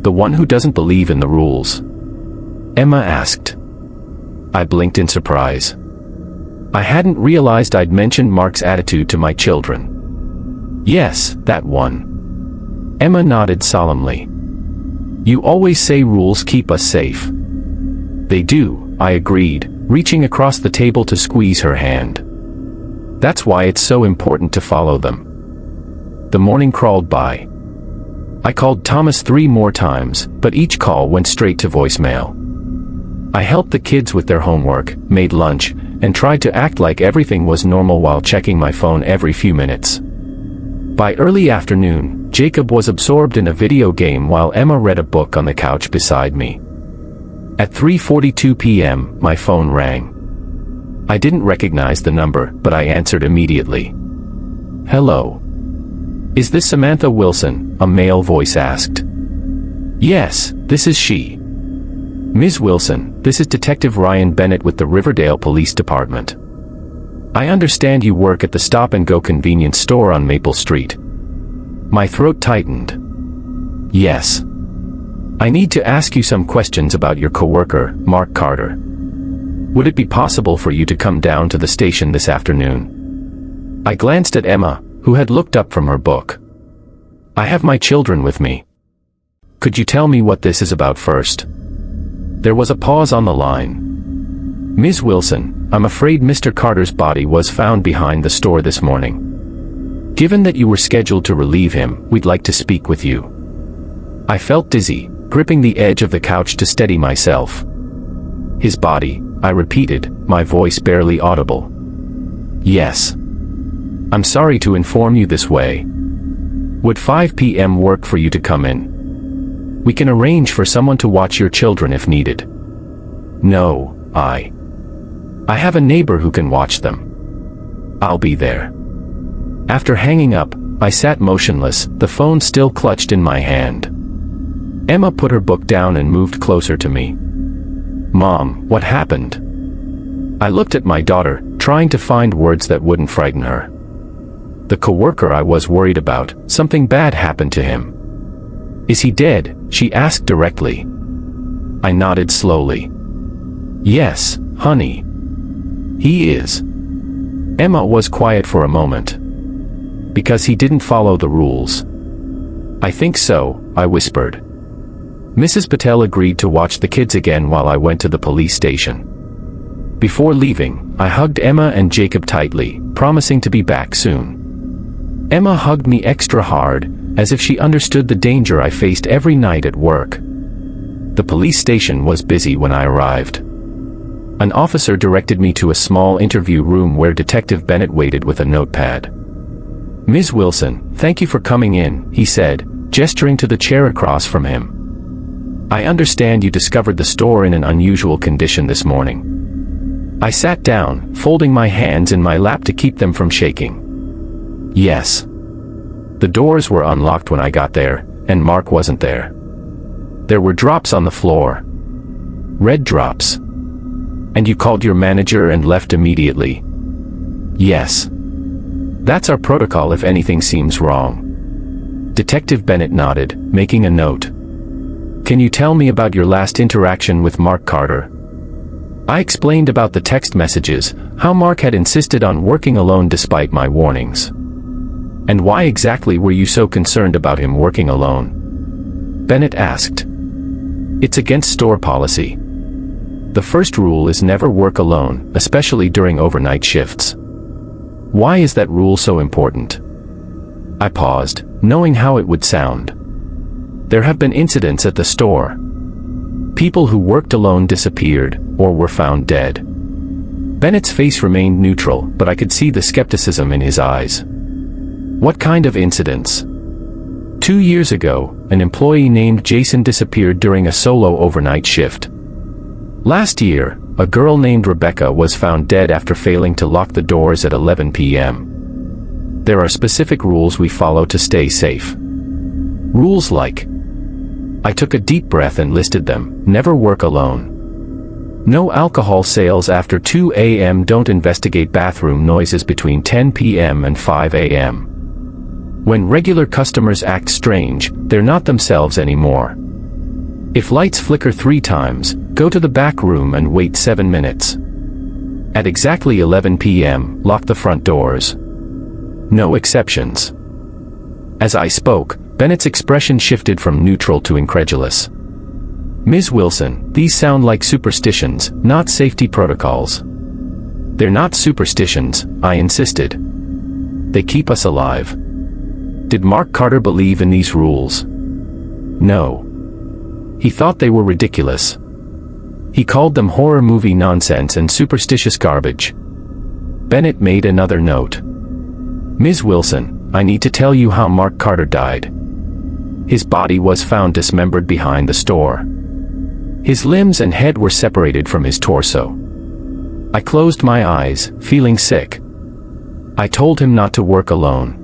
"The one who doesn't believe in the rules?" Emma asked. I blinked in surprise. I hadn't realized I'd mentioned Mark's attitude to my children. "Yes, that one." Emma nodded solemnly. "You always say rules keep us safe." "They do," I agreed, reaching across the table to squeeze her hand. "That's why it's so important to follow them." The morning crawled by. I called Thomas 3 more times, but each call went straight to voicemail. I helped the kids with their homework, made lunch, and tried to act like everything was normal while checking my phone every few minutes. By early afternoon, Jacob was absorbed in a video game while Emma read a book on the couch beside me. At 3:42 p.m., my phone rang. I didn't recognize the number, but I answered immediately. "Hello. Is this Samantha Wilson?" a male voice asked. "Yes, this is she." "Ms. Wilson, this is Detective Ryan Bennett with the Riverdale Police Department. I understand you work at the stop-and-go convenience store on Maple Street." My throat tightened. "Yes. I need to ask you some questions about your coworker, Mark Carter. Would it be possible for you to come down to the station this afternoon?" I glanced at Emma, who had looked up from her book. "I have my children with me. Could you tell me what this is about first?" There was a pause on the line. "Ms. Wilson, I'm afraid Mr. Carter's body was found behind the store this morning. Given that you were scheduled to relieve him, we'd like to speak with you." I felt dizzy, gripping the edge of the couch to steady myself. "His body," I repeated, my voice barely audible. "Yes. I'm sorry to inform you this way. Would 5 p.m. work for you to come in? We can arrange for someone to watch your children if needed." "No, I have a neighbor who can watch them. I'll be there." After hanging up, I sat motionless, the phone still clutched in my hand. Emma put her book down and moved closer to me. "Mom, what happened?" I looked at my daughter, trying to find words that wouldn't frighten her. "The coworker I was worried about, something bad happened to him." "Is he dead?" she asked directly. I nodded slowly. "Yes, honey. He is." Emma was quiet for a moment. "Because he didn't follow the rules?" "I think so," I whispered. Mrs. Patel agreed to watch the kids again while I went to the police station. Before leaving, I hugged Emma and Jacob tightly, promising to be back soon. Emma hugged me extra hard, as if she understood the danger I faced every night at work. The police station was busy when I arrived. An officer directed me to a small interview room where Detective Bennett waited with a notepad. "Ms. Wilson, thank you for coming in," he said, gesturing to the chair across from him. "I understand you discovered the store in an unusual condition this morning." I sat down, folding my hands in my lap to keep them from shaking. "Yes. The doors were unlocked when I got there, and Mark wasn't there. There were drops on the floor. Red drops." "And you called your manager and left immediately?" "Yes. That's our protocol if anything seems wrong." Detective Bennett nodded, making a note. "Can you tell me about your last interaction with Mark Carter?" I explained about the text messages, how Mark had insisted on working alone despite my warnings. "And why exactly were you so concerned about him working alone?" Bennett asked. "It's against store policy. The first rule is never work alone, especially during overnight shifts." "Why is that rule so important?" I paused, knowing how it would sound. "There have been incidents at the store. People who worked alone disappeared, or were found dead." Bennett's face remained neutral, but I could see the skepticism in his eyes. "What kind of incidents?" 2 years ago, an employee named Jason disappeared during a solo overnight shift. Last year, a girl named Rebecca was found dead after failing to lock the doors at 11 p.m. There are specific rules we follow to stay safe. Rules like... I took a deep breath and listed them. Never work alone. No alcohol sales after 2 a.m. Don't investigate bathroom noises between 10 p.m. and 5 a.m. When regular customers act strange, they're not themselves anymore. If lights flicker 3 times, go to the back room and wait 7 minutes. At exactly 11 p.m., lock the front doors. No exceptions. As I spoke, Bennett's expression shifted from neutral to incredulous. "Ms. Wilson, these sound like superstitions, not safety protocols." "They're not superstitions," I insisted. "They keep us alive." Did Mark Carter believe in these rules? No. He thought they were ridiculous. He called them horror movie nonsense and superstitious garbage. Bennett made another note. "Ms. Wilson, I need to tell you how Mark Carter died. His body was found dismembered behind the store. His limbs and head were separated from his torso." I closed my eyes, feeling sick. I told him not to work alone.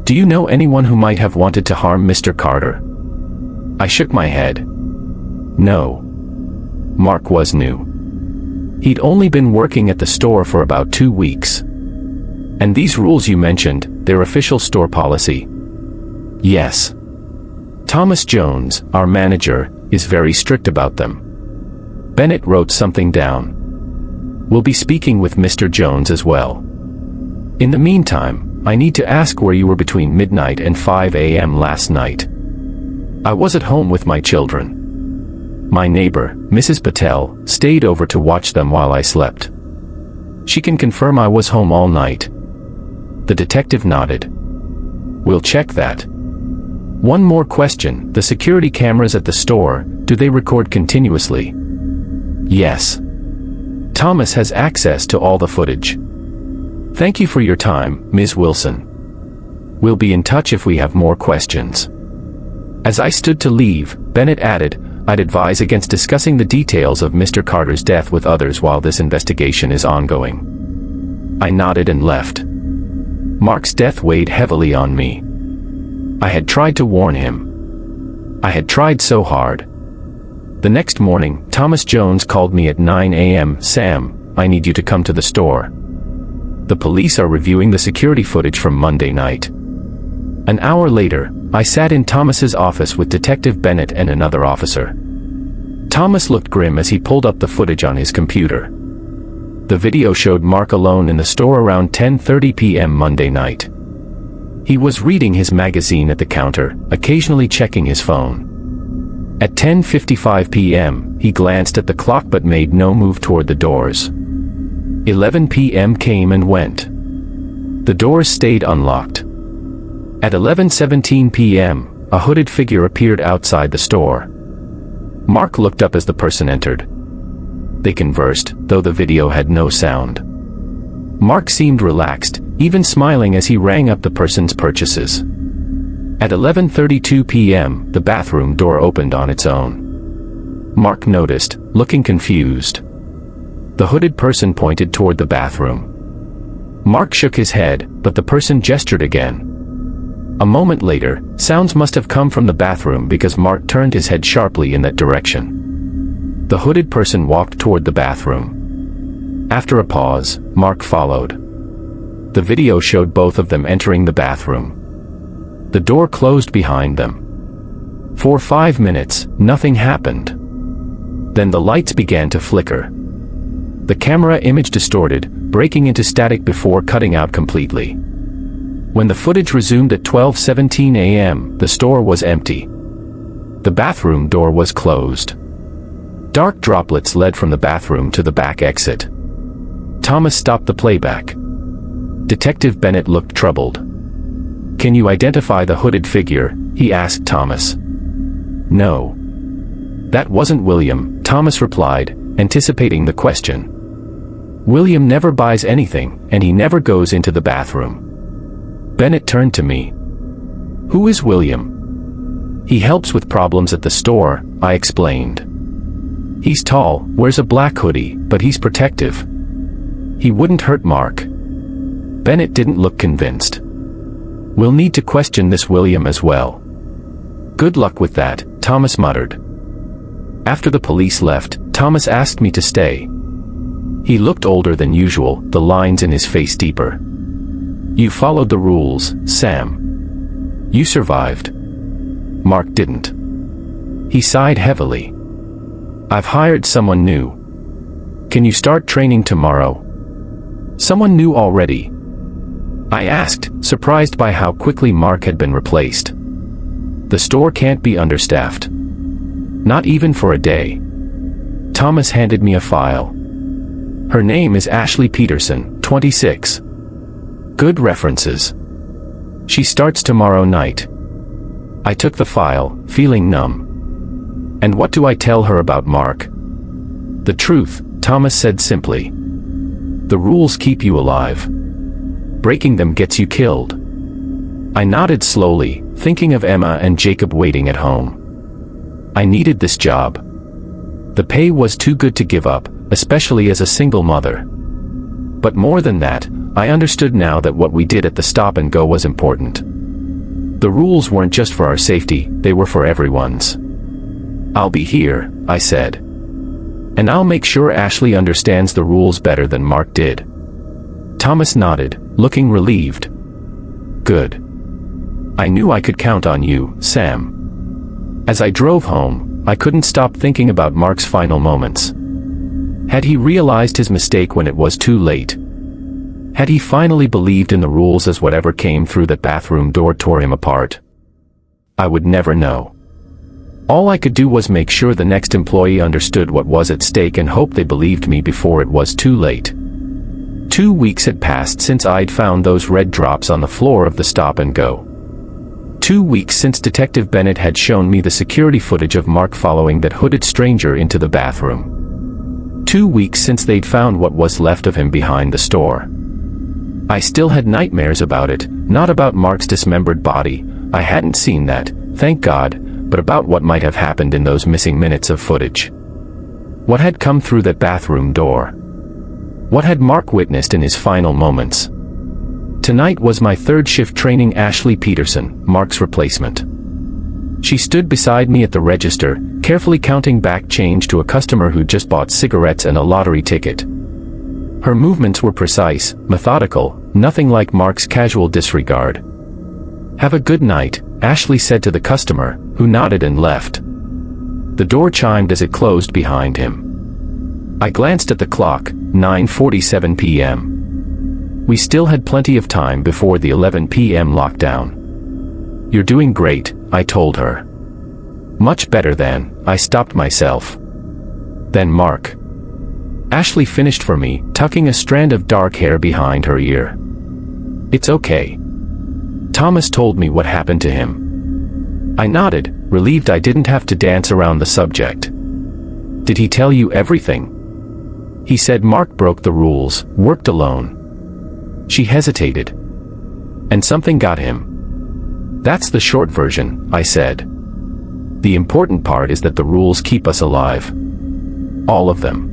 "Do you know anyone who might have wanted to harm Mr. Carter?" I shook my head. "No. Mark was new. He'd only been working at the store for about 2 weeks. And these rules you mentioned, they're official store policy?" "Yes. Thomas Jones, our manager, is very strict about them." Bennett wrote something down. "We'll be speaking with Mr. Jones as well. In the meantime, I need to ask where you were between midnight and 5 a.m. last night." "I was at home with my children." My neighbor, Mrs. Patel, stayed over to watch them while I slept. She can confirm I was home all night. The detective nodded. We'll check that. One more question, the security cameras at the store, do they record continuously? Yes. Thomas has access to all the footage. Thank you for your time, Ms. Wilson. We'll be in touch if we have more questions. As I stood to leave, Bennett added, I'd advise against discussing the details of Mr. Carter's death with others while this investigation is ongoing. I nodded and left. Mark's death weighed heavily on me. I had tried to warn him. I had tried so hard. The next morning, Thomas Jones called me at 9 a.m. Sam, I need you to come to the store. The police are reviewing the security footage from Monday night. An hour later, I sat in Thomas's office with Detective Bennett and another officer. Thomas looked grim as he pulled up the footage on his computer. The video showed Mark alone in the store around 10:30 p.m. Monday night. He was reading his magazine at the counter, occasionally checking his phone. At 10:55 p.m., he glanced at the clock but made no move toward the doors. 11 p.m. came and went. The doors stayed unlocked. At 11:17 p.m., a hooded figure appeared outside the store. Mark looked up as the person entered. They conversed, though the video had no sound. Mark seemed relaxed, even smiling as he rang up the person's purchases. At 11:32 p.m., the bathroom door opened on its own. Mark noticed, looking confused. The hooded person pointed toward the bathroom. Mark shook his head, but the person gestured again. A moment later, sounds must have come from the bathroom because Mark turned his head sharply in that direction. The hooded person walked toward the bathroom. After a pause, Mark followed. The video showed both of them entering the bathroom. The door closed behind them. For 5 minutes, nothing happened. Then the lights began to flicker. The camera image distorted, breaking into static before cutting out completely. When the footage resumed at 12:17 a.m., the store was empty. The bathroom door was closed. Dark droplets led from the bathroom to the back exit. Thomas stopped the playback. Detective Bennett looked troubled. "Can you identify the hooded figure?" he asked Thomas. "No. That wasn't William," Thomas replied, anticipating the question. "William never buys anything, and he never goes into the bathroom." Bennett turned to me. "Who is William?" "He helps with problems at the store," I explained. "He's tall, wears a black hoodie, but he's protective. He wouldn't hurt Mark." Bennett didn't look convinced. "We'll need to question this William as well." "Good luck with that," Thomas muttered. After the police left, Thomas asked me to stay. He looked older than usual, the lines in his face deeper. "You followed the rules, Sam. You survived. Mark didn't." He sighed heavily. "I've hired someone new. Can you start training tomorrow?" "Someone new already?" I asked, surprised by how quickly Mark had been replaced. "The store can't be understaffed. Not even for a day." Thomas handed me a file. "Her name is Ashley Peterson, 26. Good references. She starts tomorrow night." I took the file, feeling numb. "And what do I tell her about Mark?" "The truth," Thomas said simply. "The rules keep you alive. Breaking them gets you killed." I nodded slowly, thinking of Emma and Jacob waiting at home. I needed this job. The pay was too good to give up, especially as a single mother. But more than that, I understood now that what we did at the stop and go was important. The rules weren't just for our safety, they were for everyone's. "I'll be here," I said. "And I'll make sure Ashley understands the rules better than Mark did." Thomas nodded, looking relieved. "Good. I knew I could count on you, Sam." As I drove home, I couldn't stop thinking about Mark's final moments. Had he realized his mistake when it was too late? Had he finally believed in the rules as whatever ccame through that bathroom door tore him apart? I would never know. All I could do was make sure the next employee understood what was at stake and hope they believed me before it was too late. 2 weeks had passed since I'd found those red drops on the floor of the stop and go. 2 weeks since Detective Bennett had shown me the security footage of Mark following that hooded stranger into the bathroom. 2 weeks since they'd found what was left of him behind the store. I still had nightmares about it, not about Mark's dismembered body. I hadn't seen that, thank God, but about what might have happened in those missing minutes of footage. What had come through that bathroom door? What had Mark witnessed in his final moments? Tonight was my third shift training Ashley Peterson, Mark's replacement. She stood beside me at the register, carefully counting back change to a customer who'd just bought cigarettes and a lottery ticket. Her movements were precise, methodical, nothing like Mark's casual disregard. "Have a good night," Ashley said to the customer, who nodded and left. The door chimed as it closed behind him. I glanced at the clock, 9:47 p.m. We still had plenty of time before the 11 p.m. lockdown. "You're doing great," I told her. "Much better than," I stopped myself. "Then Mark." Ashley finished for me, tucking a strand of dark hair behind her ear. "It's okay. Thomas told me what happened to him." I nodded, relieved I didn't have to dance around the subject. "Did he tell you everything?" "He said Mark broke the rules, worked alone." She hesitated. "And something got him." "That's the short version," I said. "The important part is that the rules keep us alive. All of them."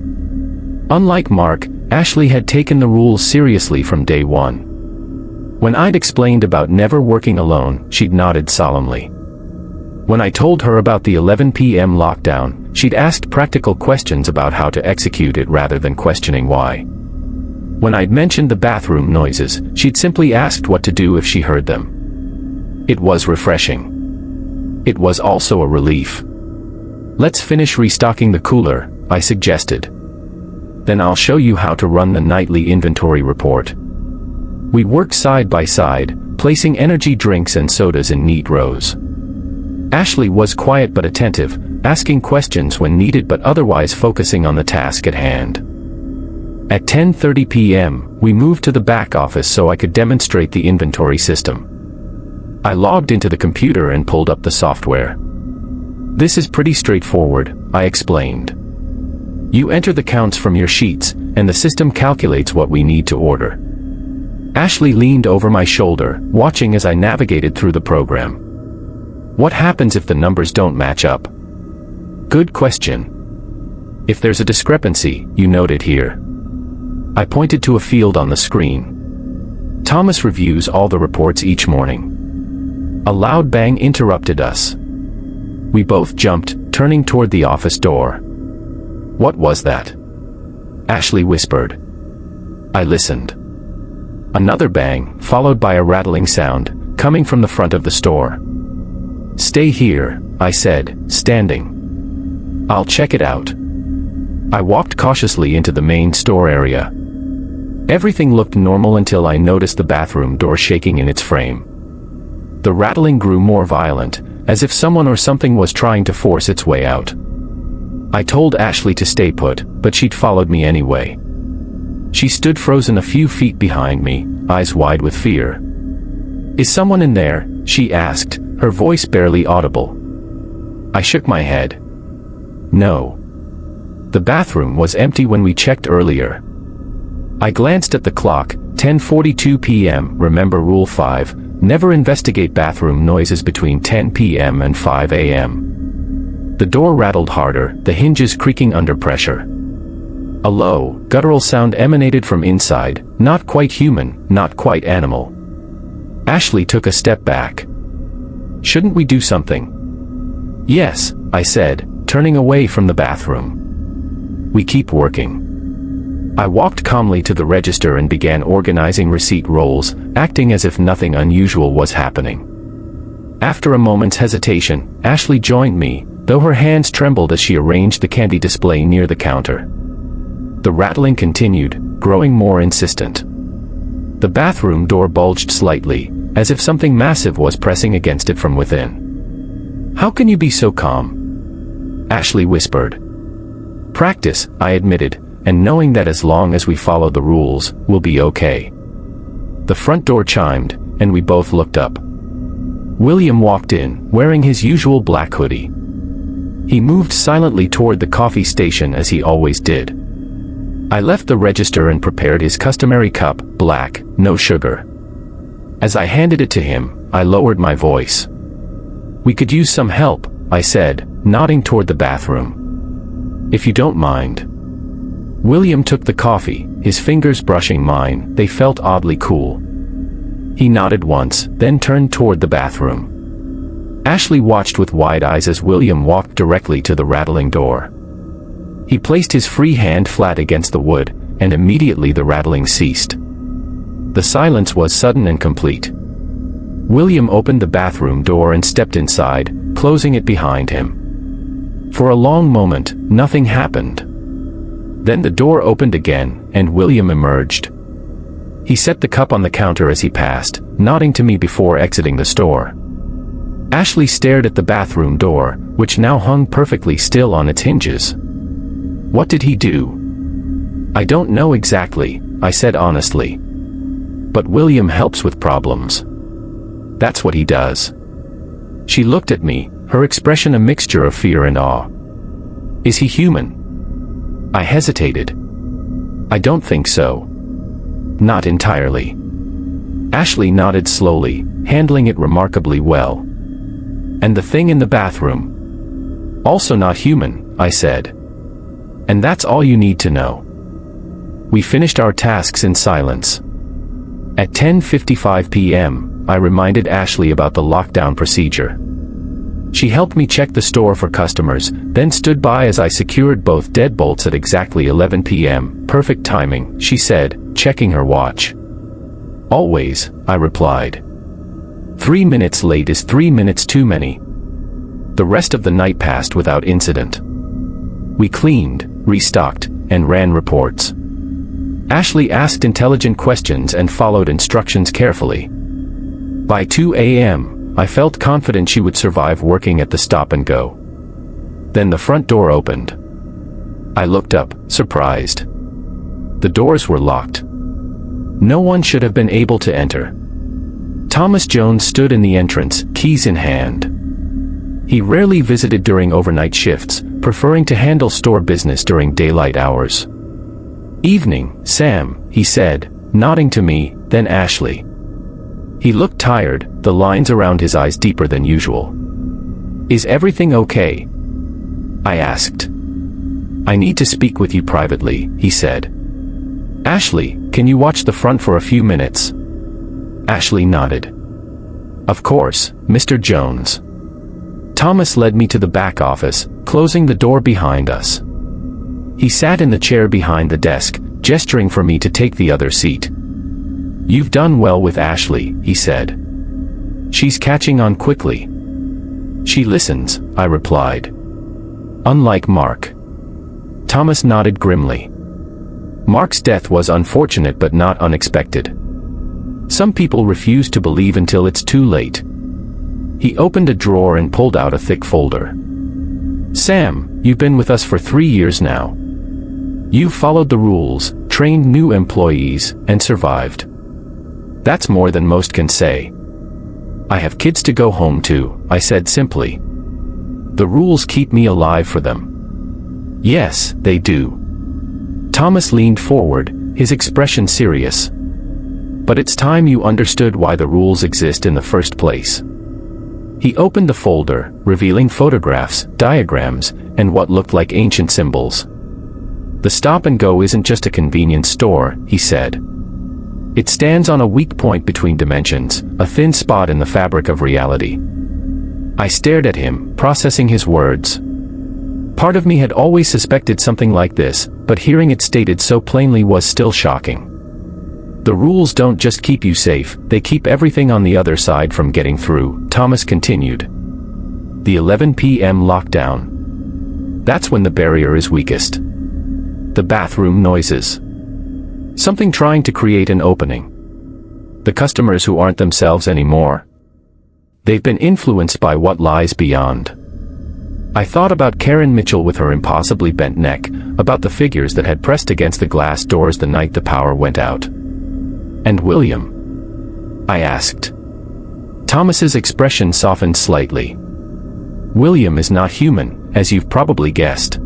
Unlike Mark, Ashley had taken the rules seriously from day one. When I'd explained about never working alone, she'd nodded solemnly. When I told her about the 11 p.m. lockdown, she'd asked practical questions about how to execute it rather than questioning why. When I'd mentioned the bathroom noises, she'd simply asked what to do if she heard them. It was refreshing. It was also a relief. "Let's finish restocking the cooler," I suggested. "Then I'll show you how to run the nightly inventory report." We worked side by side, placing energy drinks and sodas in neat rows. Ashley was quiet but attentive, asking questions when needed but otherwise focusing on the task at hand. At 10:30 p.m., we moved to the back office so I could demonstrate the inventory system. I logged into the computer and pulled up the software. "This is pretty straightforward," I explained. "You enter the counts from your sheets, and the system calculates what we need to order." Ashley leaned over my shoulder, watching as I navigated through the program. "What happens if the numbers don't match up?" "Good question. If there's a discrepancy, you note it here." I pointed to a field on the screen. "Thomas reviews all the reports each morning." A loud bang interrupted us. We both jumped, turning toward the office door. "What was that?" Ashley whispered. I listened. Another bang, followed by a rattling sound, coming from the front of the store. "Stay here," I said, standing. "I'll check it out." I walked cautiously into the main store area. Everything looked normal until I noticed the bathroom door shaking in its frame. The rattling grew more violent, as if someone or something was trying to force its way out. I told Ashley to stay put, but she'd followed me anyway. She stood frozen a few feet behind me, eyes wide with fear. "Is someone in there?" she asked, her voice barely audible. I shook my head. No. The bathroom was empty when we checked earlier. I glanced at the clock, 10:42 p.m. Remember Rule 5, never investigate bathroom noises between 10 p.m. and 5 a.m. The door rattled harder, the hinges creaking under pressure. A low, guttural sound emanated from inside, not quite human, not quite animal. Ashley took a step back. "Shouldn't we do something?" "Yes," I said, turning away from the bathroom. "We keep working." I walked calmly to the register and began organizing receipt rolls, acting as if nothing unusual was happening. After a moment's hesitation, Ashley joined me, though her hands trembled as she arranged the candy display near the counter. The rattling continued, growing more insistent. The bathroom door bulged slightly, as if something massive was pressing against it from within. "How can you be so calm?" Ashley whispered. Practice, I admitted, and knowing that as long as we follow the rules, we'll be okay. The front door chimed, and we both looked up. William walked in, wearing his usual black hoodie. He moved silently toward the coffee station as he always did. I left the register and prepared his customary cup, black, no sugar. As I handed it to him, I lowered my voice. We could use some help, I said, nodding toward the bathroom. If you don't mind. William took the coffee, his fingers brushing mine. They felt oddly cool. He nodded once, then turned toward the bathroom. Ashley watched with wide eyes as William walked directly to the rattling door. He placed his free hand flat against the wood, and immediately the rattling ceased. The silence was sudden and complete. William opened the bathroom door and stepped inside, closing it behind him. For a long moment, nothing happened. Then the door opened again, and William emerged. He set the cup on the counter as he passed, nodding to me before exiting the store. Ashley stared at the bathroom door, which now hung perfectly still on its hinges. What did he do? I don't know exactly, I said honestly. But William helps with problems. That's what he does. She looked at me, her expression a mixture of fear and awe. Is he human? I hesitated. I don't think so. Not entirely. Ashley nodded slowly, handling it remarkably well. And the thing in the bathroom? Also not human, I said. And that's all you need to know. We finished our tasks in silence. At 10:55 p.m., I reminded Ashley about the lockdown procedure. She helped me check the store for customers, then stood by as I secured both deadbolts at exactly 11 p.m. Perfect timing, she said, checking her watch. Always, I replied. 3 minutes late is 3 minutes too many. The rest of the night passed without incident. We cleaned, restocked, and ran reports. Ashley asked intelligent questions and followed instructions carefully. By 2 a.m., I felt confident she would survive working at the stop and go. Then the front door opened. I looked up, surprised. The doors were locked. No one should have been able to enter. Thomas Jones stood in the entrance, keys in hand. He rarely visited during overnight shifts, preferring to handle store business during daylight hours. Evening, Sam, he said, nodding to me, then Ashley. He looked tired, the lines around his eyes deeper than usual. Is everything okay? I asked. I need to speak with you privately, he said. Ashley, can you watch the front for a few minutes? Ashley nodded. Of course, Mr. Jones. Thomas led me to the back office, closing the door behind us. He sat in the chair behind the desk, gesturing for me to take the other seat. You've done well with Ashley, he said. She's catching on quickly. She listens, I replied. Unlike Mark. Thomas nodded grimly. Mark's death was unfortunate but not unexpected. Some people refuse to believe until it's too late. He opened a drawer and pulled out a thick folder. Sam, you've been with us for 3 years now. You've followed the rules, trained new employees, and survived. That's more than most can say. I have kids to go home to, I said simply. The rules keep me alive for them. Yes, they do. Thomas leaned forward, his expression serious. But it's time you understood why the rules exist in the first place. He opened the folder, revealing photographs, diagrams, and what looked like ancient symbols. The stop and go isn't just a convenience store, he said. It stands on a weak point between dimensions, a thin spot in the fabric of reality. I stared at him, processing his words. Part of me had always suspected something like this, but hearing it stated so plainly was still shocking. The rules don't just keep you safe, they keep everything on the other side from getting through, Thomas continued. The 11 p.m. lockdown. That's when the barrier is weakest. The bathroom noises. Something trying to create an opening. The customers who aren't themselves anymore. They've been influenced by what lies beyond. I thought about Karen Mitchell with her impossibly bent neck, about the figures that had pressed against the glass doors the night the power went out. "And William?" I asked. Thomas's expression softened slightly. "William is not human, as you've probably guessed.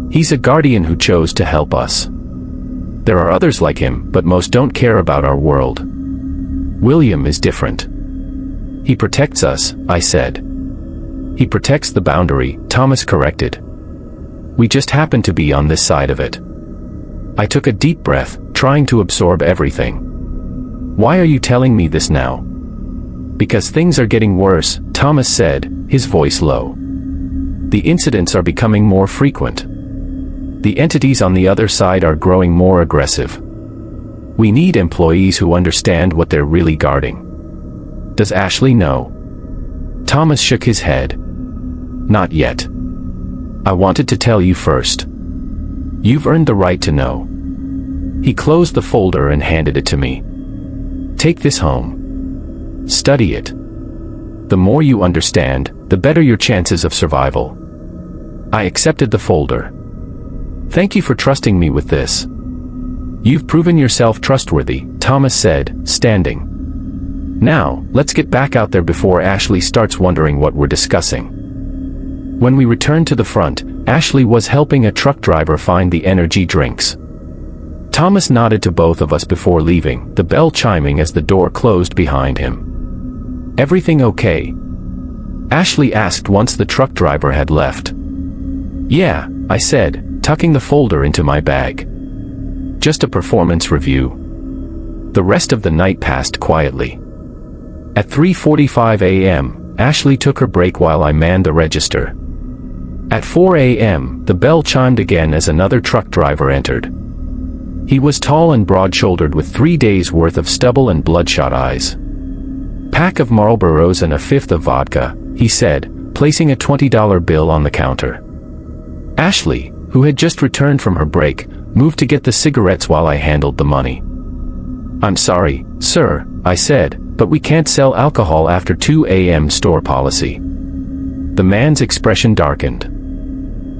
He's a guardian who chose to help us. There are others like him, but most don't care about our world. William is different. He protects us," I said. "He protects the boundary," Thomas corrected. "We just happen to be on this side of it." I took a deep breath, trying to absorb everything. "Why are you telling me this now?" "Because things are getting worse," Thomas said, his voice low. "The incidents are becoming more frequent. The entities on the other side are growing more aggressive. We need employees who understand what they're really guarding." "Does Ashley know?" Thomas shook his head. "Not yet. I wanted to tell you first. You've earned the right to know." He closed the folder and handed it to me. "Take this home. Study it. The more you understand, the better your chances of survival." I accepted the folder. "Thank you for trusting me with this." "You've proven yourself trustworthy," Thomas said, standing. "Now, let's get back out there before Ashley starts wondering what we're discussing." When we returned to the front, Ashley was helping a truck driver find the energy drinks. Thomas nodded to both of us before leaving, the bell chiming as the door closed behind him. "Everything okay?" Ashley asked once the truck driver had left. "Yeah," I said, tucking the folder into my bag. "Just a performance review." The rest of the night passed quietly. At 3:45 a.m., Ashley took her break while I manned the register. At 4 a.m., the bell chimed again as another truck driver entered. He was tall and broad-shouldered with 3 days' worth of stubble and bloodshot eyes. "Pack of Marlboros and a fifth of vodka," he said, placing a $20 bill on the counter. Ashley, who had just returned from her break, moved to get the cigarettes while I handled the money. "I'm sorry, sir," I said, "but we can't sell alcohol after 2 a.m. store policy." The man's expression darkened.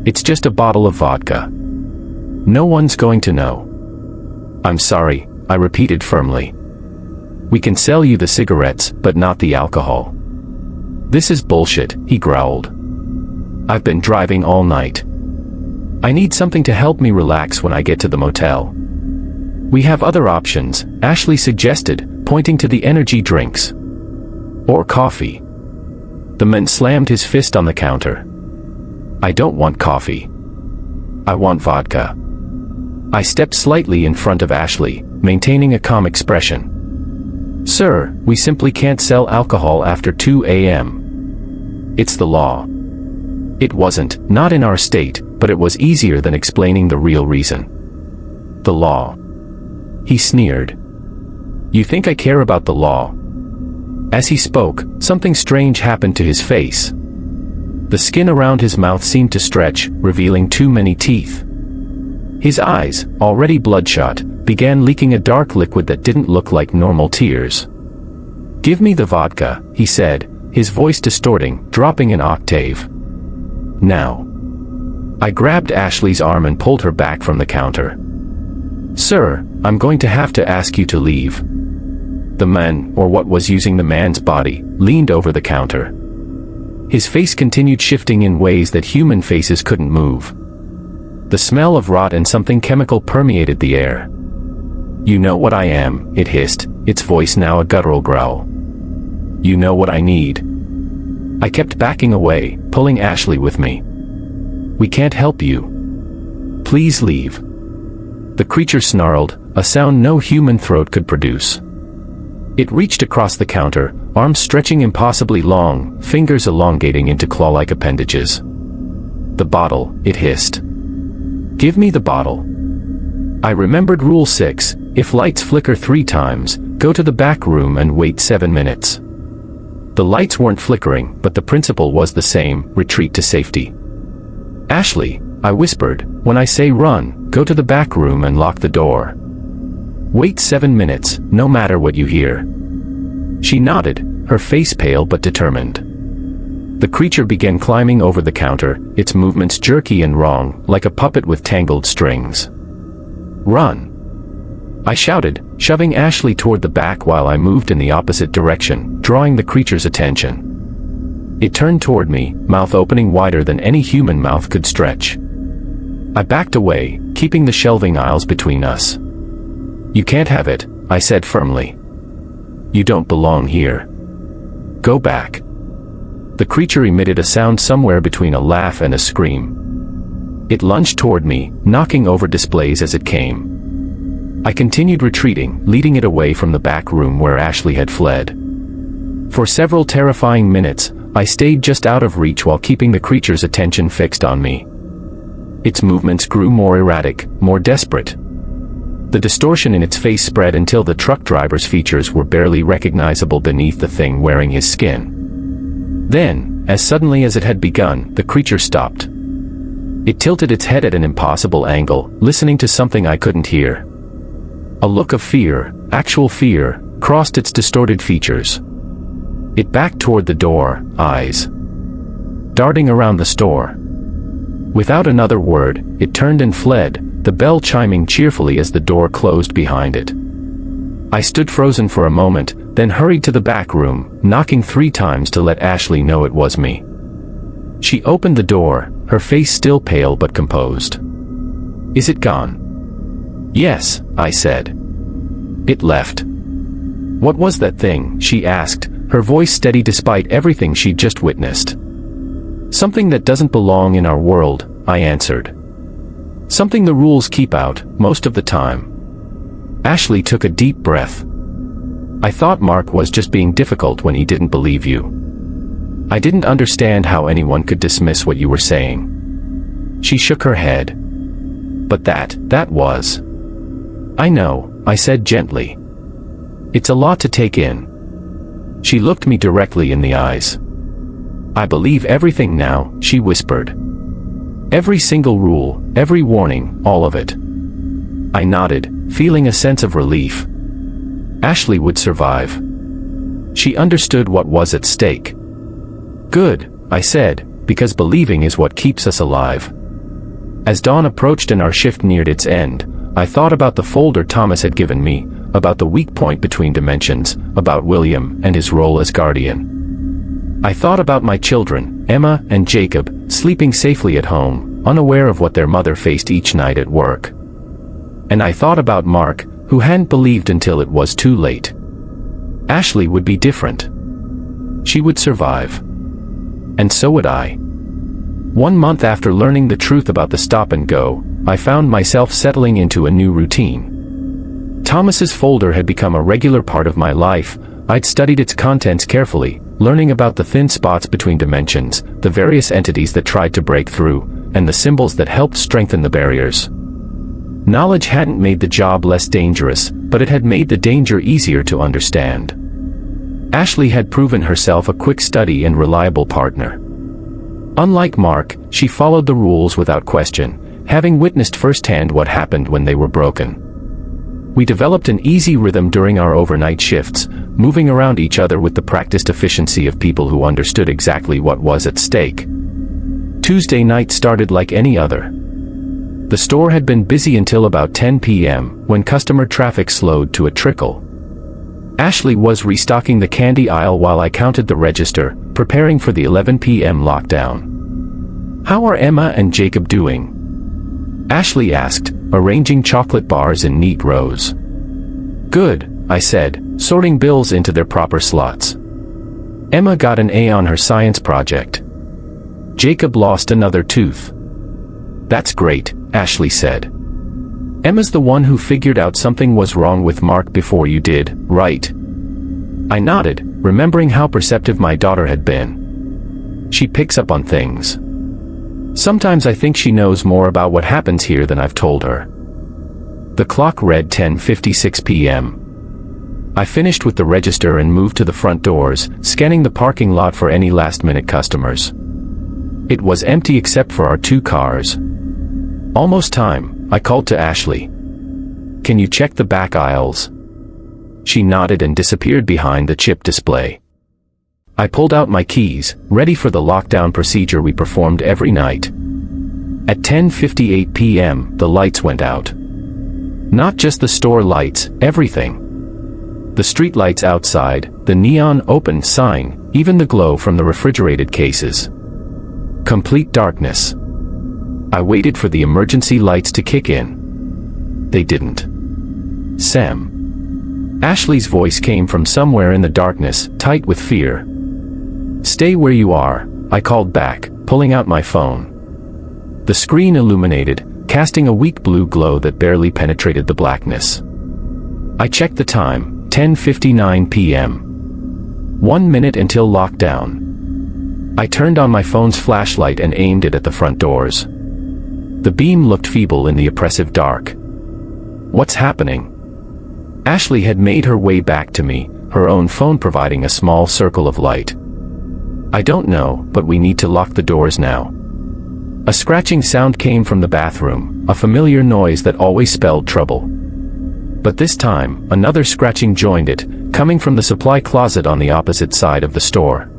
"It's just a bottle of vodka. No one's going to know." "I'm sorry," I repeated firmly. "We can sell you the cigarettes, but not the alcohol." "This is bullshit," he growled. "I've been driving all night. I need something to help me relax when I get to the motel." "We have other options," Ashley suggested, pointing to the energy drinks. "Or coffee." The man slammed his fist on the counter. "I don't want coffee. I want vodka." I stepped slightly in front of Ashley, maintaining a calm expression. "Sir, we simply can't sell alcohol after 2 a.m. It's the law." It wasn't, not in our state, but it was easier than explaining the real reason. "The law?" He sneered. "You think I care about the law?" As he spoke, something strange happened to his face. The skin around his mouth seemed to stretch, revealing too many teeth. His eyes, already bloodshot, began leaking a dark liquid that didn't look like normal tears. "Give me the vodka," he said, his voice distorting, dropping an octave. "Now." I grabbed Ashley's arm and pulled her back from the counter. "Sir, I'm going to have to ask you to leave." The man, or what was using the man's body, leaned over the counter. His face continued shifting in ways that human faces couldn't move. The smell of rot and something chemical permeated the air. "You know what I am," it hissed, its voice now a guttural growl. "You know what I need." I kept backing away, pulling Ashley with me. "We can't help you. Please leave." The creature snarled, a sound no human throat could produce. It reached across the counter, arms stretching impossibly long, fingers elongating into claw-like appendages. "The bottle," it hissed. "Give me the bottle." I remembered Rule 6, if lights flicker 3 times, go to the back room and wait 7 minutes. The lights weren't flickering, but the principle was the same, retreat to safety. "Ashley," I whispered, "when I say run, go to the back room and lock the door. Wait 7 minutes, no matter what you hear." She nodded, her face pale but determined. The creature began climbing over the counter, its movements jerky and wrong, like a puppet with tangled strings. "Run!" I shouted, shoving Ashley toward the back while I moved in the opposite direction, drawing the creature's attention. It turned toward me, mouth opening wider than any human mouth could stretch. I backed away, keeping the shelving aisles between us. "You can't have it," I said firmly. "You don't belong here. Go back." The creature emitted a sound somewhere between a laugh and a scream. It lunged toward me, knocking over displays as it came. I continued retreating, leading it away from the back room where Ashley had fled. For several terrifying minutes, I stayed just out of reach while keeping the creature's attention fixed on me. Its movements grew more erratic, more desperate. The distortion in its face spread until the truck driver's features were barely recognizable beneath the thing wearing his skin. Then, as suddenly as it had begun, the creature stopped. It tilted its head at an impossible angle, listening to something I couldn't hear. A look of fear, actual fear, crossed its distorted features. It backed toward the door, eyes darting around the store. Without another word, it turned and fled, the bell chiming cheerfully as the door closed behind it. I stood frozen for a moment, then hurried to the back room, knocking 3 times to let Ashley know it was me. She opened the door, her face still pale but composed. "Is it gone?" "Yes," I said. "It left." "What was that thing?" she asked, her voice steady despite everything she'd just witnessed. "Something that doesn't belong in our world," I answered. "Something the rules keep out, most of the time." Ashley took a deep breath. "I thought Mark was just being difficult when he didn't believe you. I didn't understand how anyone could dismiss what you were saying." She shook her head. "But that was..." "I know," I said gently. "It's a lot to take in." She looked me directly in the eyes. "I believe everything now," she whispered. "Every single rule, every warning, all of it." I nodded, feeling a sense of relief. Ashley would survive. She understood what was at stake. "Good," I said, "because believing is what keeps us alive." As dawn approached and our shift neared its end, I thought about the folder Thomas had given me, about the weak point between dimensions, about William and his role as guardian. I thought about my children, Emma and Jacob, sleeping safely at home, unaware of what their mother faced each night at work. And I thought about Mark, who hadn't believed until it was too late. Ashley would be different. She would survive. And so would I. 1 month after learning the truth about the stop and go, I found myself settling into a new routine. Thomas's folder had become a regular part of my life. I'd studied its contents carefully, learning about the thin spots between dimensions, the various entities that tried to break through, and the symbols that helped strengthen the barriers. Knowledge hadn't made the job less dangerous, but it had made the danger easier to understand. Ashley had proven herself a quick study and reliable partner. Unlike Mark, she followed the rules without question, having witnessed firsthand what happened when they were broken. We developed an easy rhythm during our overnight shifts, moving around each other with the practiced efficiency of people who understood exactly what was at stake. Tuesday night started like any other. The store had been busy until about 10 p.m., when customer traffic slowed to a trickle. Ashley was restocking the candy aisle while I counted the register, preparing for the 11 p.m. lockdown. "How are Emma and Jacob doing?" Ashley asked, arranging chocolate bars in neat rows. "Good," I said, sorting bills into their proper slots. Emma got an A on her science project. Jacob lost another tooth. "That's great," Ashley said. "Emma's the one who figured out something was wrong with Mark before you did, right?" I nodded, remembering how perceptive my daughter had been. "She picks up on things. Sometimes I think she knows more about what happens here than I've told her." The clock read 10:56 p.m. I finished with the register and moved to the front doors, scanning the parking lot for any last-minute customers. It was empty except for our 2 cars. "Almost time," I called to Ashley. "Can you check the back aisles?" She nodded and disappeared behind the chip display. I pulled out my keys, ready for the lockdown procedure we performed every night. At 10:58 p.m., the lights went out. Not just the store lights, everything. The street lights outside, the neon open sign, even the glow from the refrigerated cases. Complete darkness. I waited for the emergency lights to kick in. They didn't. Sam. Ashley's voice came from somewhere in the darkness, tight with fear. Stay where you are, I called back, pulling out my phone. The screen illuminated, casting a weak blue glow that barely penetrated the blackness. I checked the time, 10:59 p.m. 1 minute until lockdown. I turned on my phone's flashlight and aimed it at the front doors. The beam looked feeble in the oppressive dark. What's happening? Ashley had made her way back to me, her own phone providing a small circle of light. I don't know, but we need to lock the doors now. A scratching sound came from the bathroom, a familiar noise that always spelled trouble. But this time, another scratching joined it, coming from the supply closet on the opposite side of the store.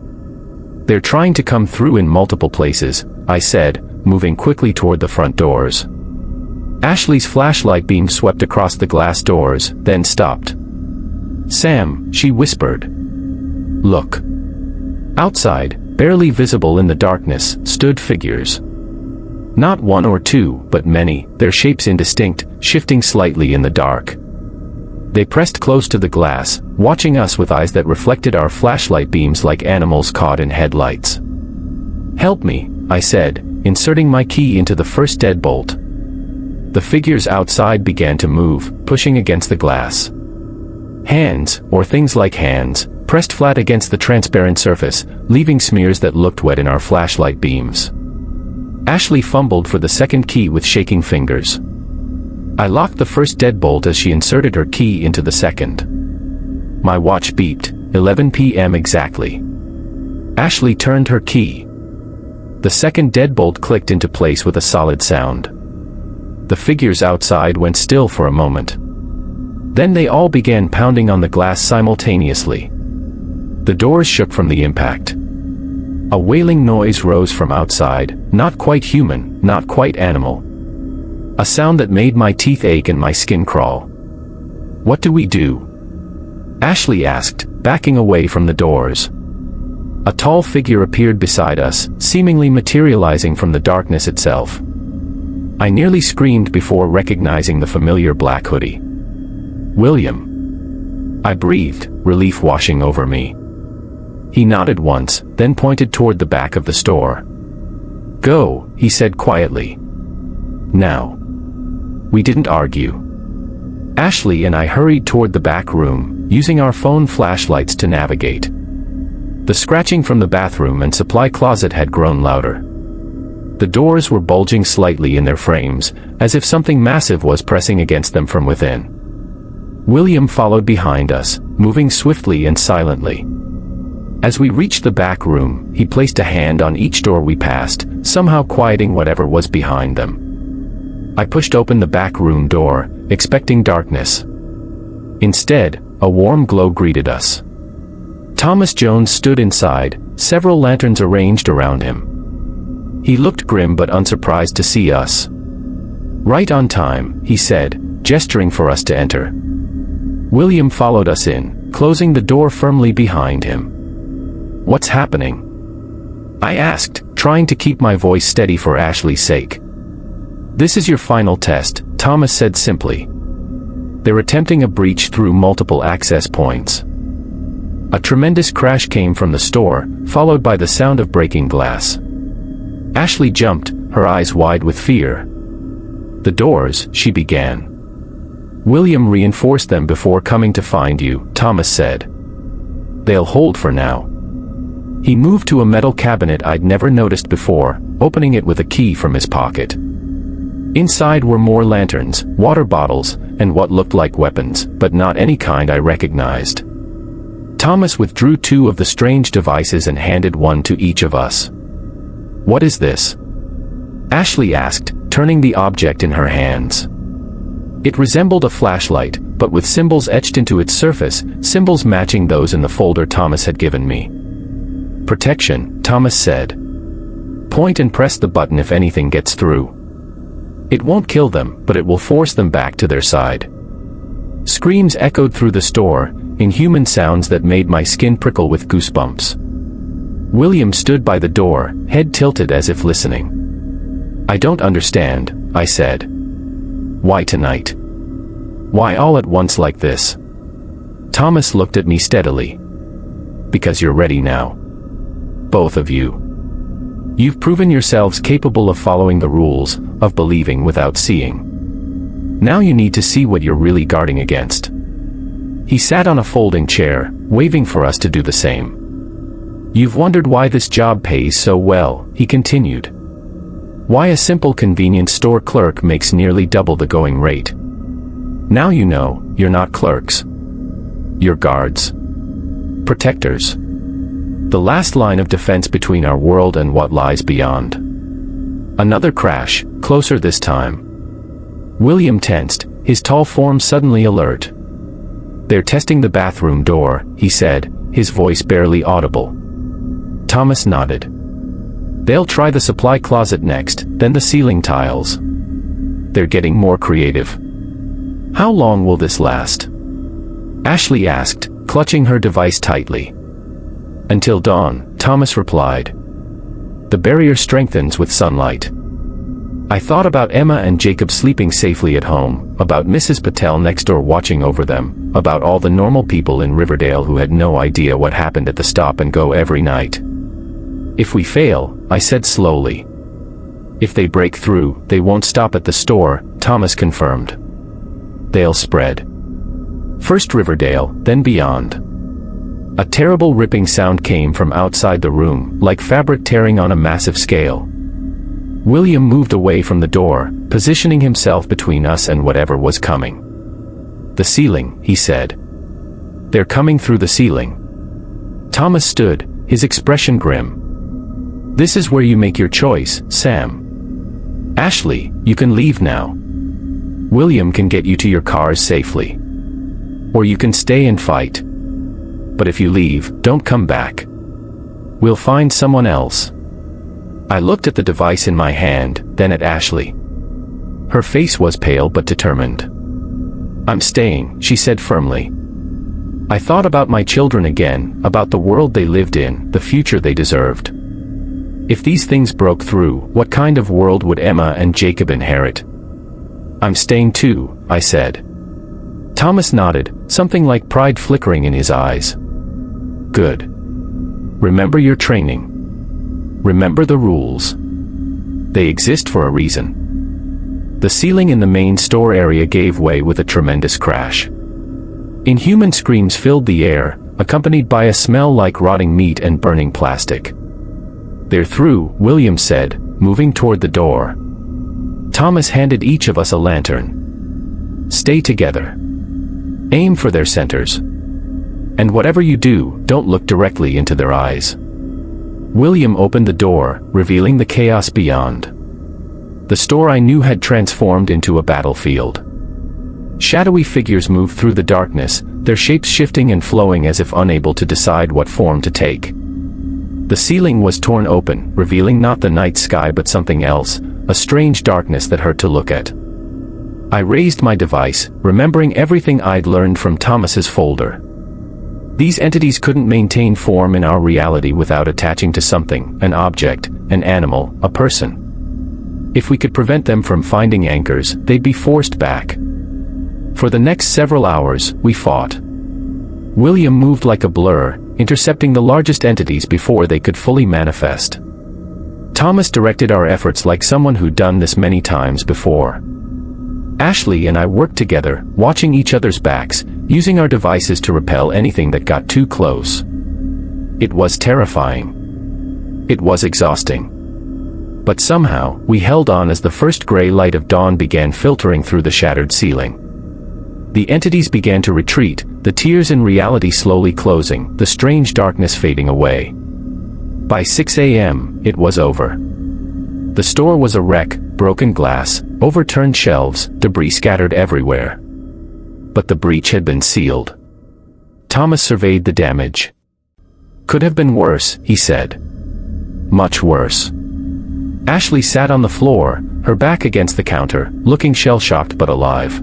They're trying to come through in multiple places, I said, moving quickly toward the front doors. Ashley's flashlight beam swept across the glass doors, then stopped. Sam, she whispered. Look. Outside, barely visible in the darkness, stood figures. Not one or two, but many, their shapes indistinct, shifting slightly in the dark. They pressed close to the glass, watching us with eyes that reflected our flashlight beams like animals caught in headlights. Help me, I said, inserting my key into the first deadbolt. The figures outside began to move, pushing against the glass. Hands, or things like hands, pressed flat against the transparent surface, leaving smears that looked wet in our flashlight beams. Ashley fumbled for the second key with shaking fingers. I locked the first deadbolt as she inserted her key into the second. My watch beeped, 11 p.m. exactly. Ashley turned her key. The second deadbolt clicked into place with a solid sound. The figures outside went still for a moment. Then they all began pounding on the glass simultaneously. The doors shook from the impact. A wailing noise rose from outside, not quite human, not quite animal. A sound that made my teeth ache and my skin crawl. What do we do? Ashley asked, backing away from the doors. A tall figure appeared beside us, seemingly materializing from the darkness itself. I nearly screamed before recognizing the familiar black hoodie. William. I breathed, relief washing over me. He nodded once, then pointed toward the back of the store. Go, he said quietly. Now. We didn't argue. Ashley and I hurried toward the back room, using our phone flashlights to navigate. The scratching from the bathroom and supply closet had grown louder. The doors were bulging slightly in their frames, as if something massive was pressing against them from within. William followed behind us, moving swiftly and silently. As we reached the back room, he placed a hand on each door we passed, somehow quieting whatever was behind them. I pushed open the back room door, expecting darkness. Instead, a warm glow greeted us. Thomas Jones stood inside, several lanterns arranged around him. He looked grim but unsurprised to see us. Right on time, he said, gesturing for us to enter. William followed us in, closing the door firmly behind him. What's happening? I asked, trying to keep my voice steady for Ashley's sake. This is your final test, Thomas said simply. They're attempting a breach through multiple access points. A tremendous crash came from the store, followed by the sound of breaking glass. Ashley jumped, her eyes wide with fear. The doors, she began. William reinforced them before coming to find you, Thomas said. They'll hold for now. He moved to a metal cabinet I'd never noticed before, opening it with a key from his pocket. Inside were more lanterns, water bottles, and what looked like weapons, but not any kind I recognized. Thomas withdrew 2 of the strange devices and handed one to each of us. What is this? Ashley asked, turning the object in her hands. It resembled a flashlight, but with symbols etched into its surface, symbols matching those in the folder Thomas had given me. Protection, Thomas said. Point and press the button if anything gets through. It won't kill them, but it will force them back to their side. Screams echoed through the store, inhuman sounds that made my skin prickle with goosebumps. William stood by the door, head tilted as if listening. I don't understand, I said. Why tonight? Why all at once like this? Thomas looked at me steadily. Because you're ready now. Both of you. You've proven yourselves capable of following the rules, of believing without seeing. Now you need to see what you're really guarding against. He sat on a folding chair, waving for us to do the same. You've wondered why this job pays so well, he continued. Why a simple convenience store clerk makes nearly double the going rate. Now you know, you're not clerks. You're guards. Protectors. The last line of defense between our world and what lies beyond. Another crash, closer this time. William tensed, his tall form suddenly alert. They're testing the bathroom door, he said, his voice barely audible. Thomas nodded. They'll try the supply closet next, then the ceiling tiles. They're getting more creative. How long will this last? Ashley asked, clutching her device tightly. Until dawn, Thomas replied. The barrier strengthens with sunlight. I thought about Emma and Jacob sleeping safely at home, about Mrs. Patel next door watching over them, about all the normal people in Riverdale who had no idea what happened at the stop and go every night. If we fail, I said slowly. If they break through, they won't stop at the store, Thomas confirmed. They'll spread. First Riverdale, then beyond. A terrible ripping sound came from outside the room, like fabric tearing on a massive scale. William moved away from the door, positioning himself between us and whatever was coming. The ceiling, he said. They're coming through the ceiling. Thomas stood, his expression grim. This is where you make your choice, Sam. Ashley, you can leave now. William can get you to your cars safely. Or you can stay and fight. But if you leave, don't come back. We'll find someone else. I looked at the device in my hand, then at Ashley. Her face was pale but determined. I'm staying, she said firmly. I thought about my children again, about the world they lived in, the future they deserved. If these things broke through, what kind of world would Emma and Jacob inherit? I'm staying too, I said. Thomas nodded, something like pride flickering in his eyes. Good. Remember your training. Remember the rules. They exist for a reason. The ceiling in the main store area gave way with a tremendous crash. Inhuman screams filled the air, accompanied by a smell like rotting meat and burning plastic. They're through, William said, moving toward the door. Thomas handed each of us a lantern. Stay together. Aim for their centers. And whatever you do, don't look directly into their eyes. William opened the door, revealing the chaos beyond. The store I knew had transformed into a battlefield. Shadowy figures moved through the darkness, their shapes shifting and flowing as if unable to decide what form to take. The ceiling was torn open, revealing not the night sky but something else, a strange darkness that hurt to look at. I raised my device, remembering everything I'd learned from Thomas's folder. These entities couldn't maintain form in our reality without attaching to something, an object, an animal, a person. If we could prevent them from finding anchors, they'd be forced back. For the next several hours, we fought. William moved like a blur, intercepting the largest entities before they could fully manifest. Thomas directed our efforts like someone who'd done this many times before. Ashley and I worked together, watching each other's backs, using our devices to repel anything that got too close. It was terrifying. It was exhausting. But somehow, we held on as the first gray light of dawn began filtering through the shattered ceiling. The entities began to retreat, the tears in reality slowly closing, the strange darkness fading away. By 6 a.m., it was over. The store was a wreck, broken glass, overturned shelves, debris scattered everywhere. But the breach had been sealed. Thomas surveyed the damage. Could have been worse, he said. Much worse. Ashley sat on the floor, her back against the counter, looking shell-shocked but alive.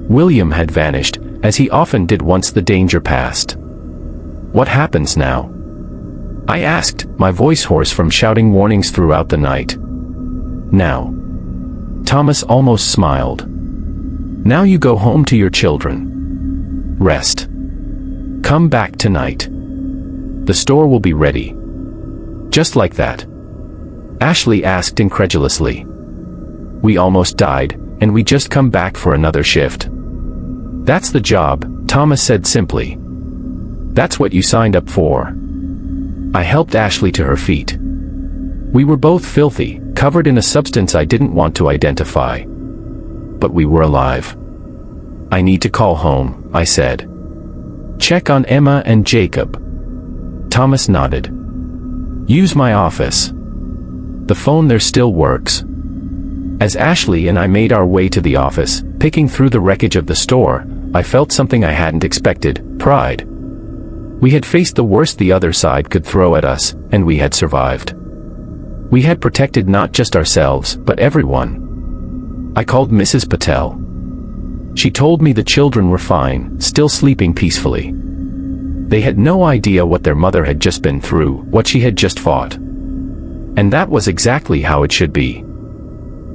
William had vanished, as he often did once the danger passed. What happens now? I asked, my voice hoarse from shouting warnings throughout the night. Now. Thomas almost smiled. Now you go home to your children. Rest. Come back tonight. The store will be ready. Just like that? Ashley asked incredulously. We almost died, and we just come back for another shift. That's the job, Thomas said simply. That's what you signed up for. I helped Ashley to her feet. We were both filthy, covered in a substance I didn't want to identify. But we were alive. I need to call home, I said. Check on Emma and Jacob. Thomas nodded. Use my office. The phone there still works. As Ashley and I made our way to the office, picking through the wreckage of the store, I felt something I hadn't expected, pride. We had faced the worst the other side could throw at us, and we had survived. We had protected not just ourselves, but everyone. I called Mrs. Patel. She told me the children were fine, still sleeping peacefully. They had no idea what their mother had just been through, what she had just fought. And that was exactly how it should be.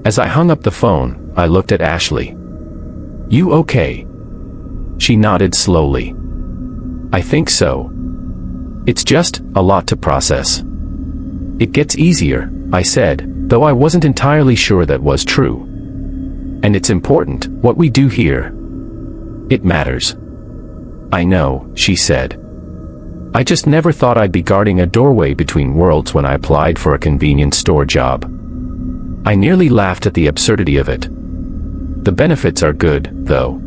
As I hung up the phone, I looked at Ashley. You okay? She nodded slowly. I think so. It's just a lot to process. It gets easier, I said, though I wasn't entirely sure that was true. And it's important, what we do here. It matters. I know, she said. I just never thought I'd be guarding a doorway between worlds when I applied for a convenience store job. I nearly laughed at the absurdity of it. The benefits are good, though.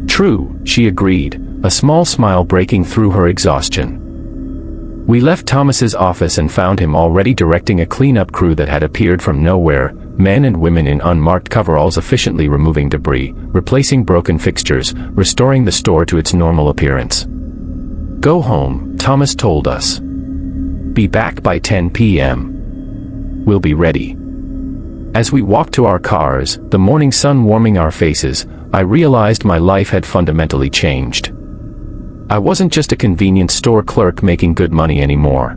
True, she agreed, a small smile breaking through her exhaustion. We left Thomas's office and found him already directing a cleanup crew that had appeared from nowhere, men and women in unmarked coveralls efficiently removing debris, replacing broken fixtures, restoring the store to its normal appearance. Go home, Thomas told us. Be back by 10 p.m. We'll be ready. As we walked to our cars, the morning sun warming our faces, I realized my life had fundamentally changed. I wasn't just a convenience store clerk making good money anymore.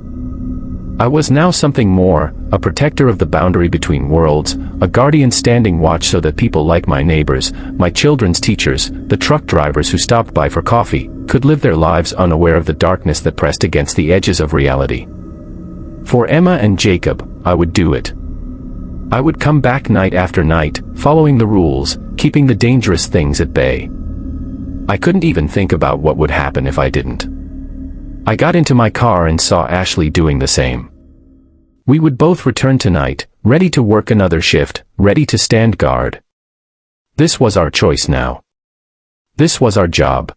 I was now something more, a protector of the boundary between worlds, a guardian standing watch so that people like my neighbors, my children's teachers, the truck drivers who stopped by for coffee, could live their lives unaware of the darkness that pressed against the edges of reality. For Emma and Jacob, I would do it. I would come back night after night, following the rules, keeping the dangerous things at bay. I couldn't even think about what would happen if I didn't. I got into my car and saw Ashley doing the same. We would both return tonight, ready to work another shift, ready to stand guard. This was our choice now. This was our job.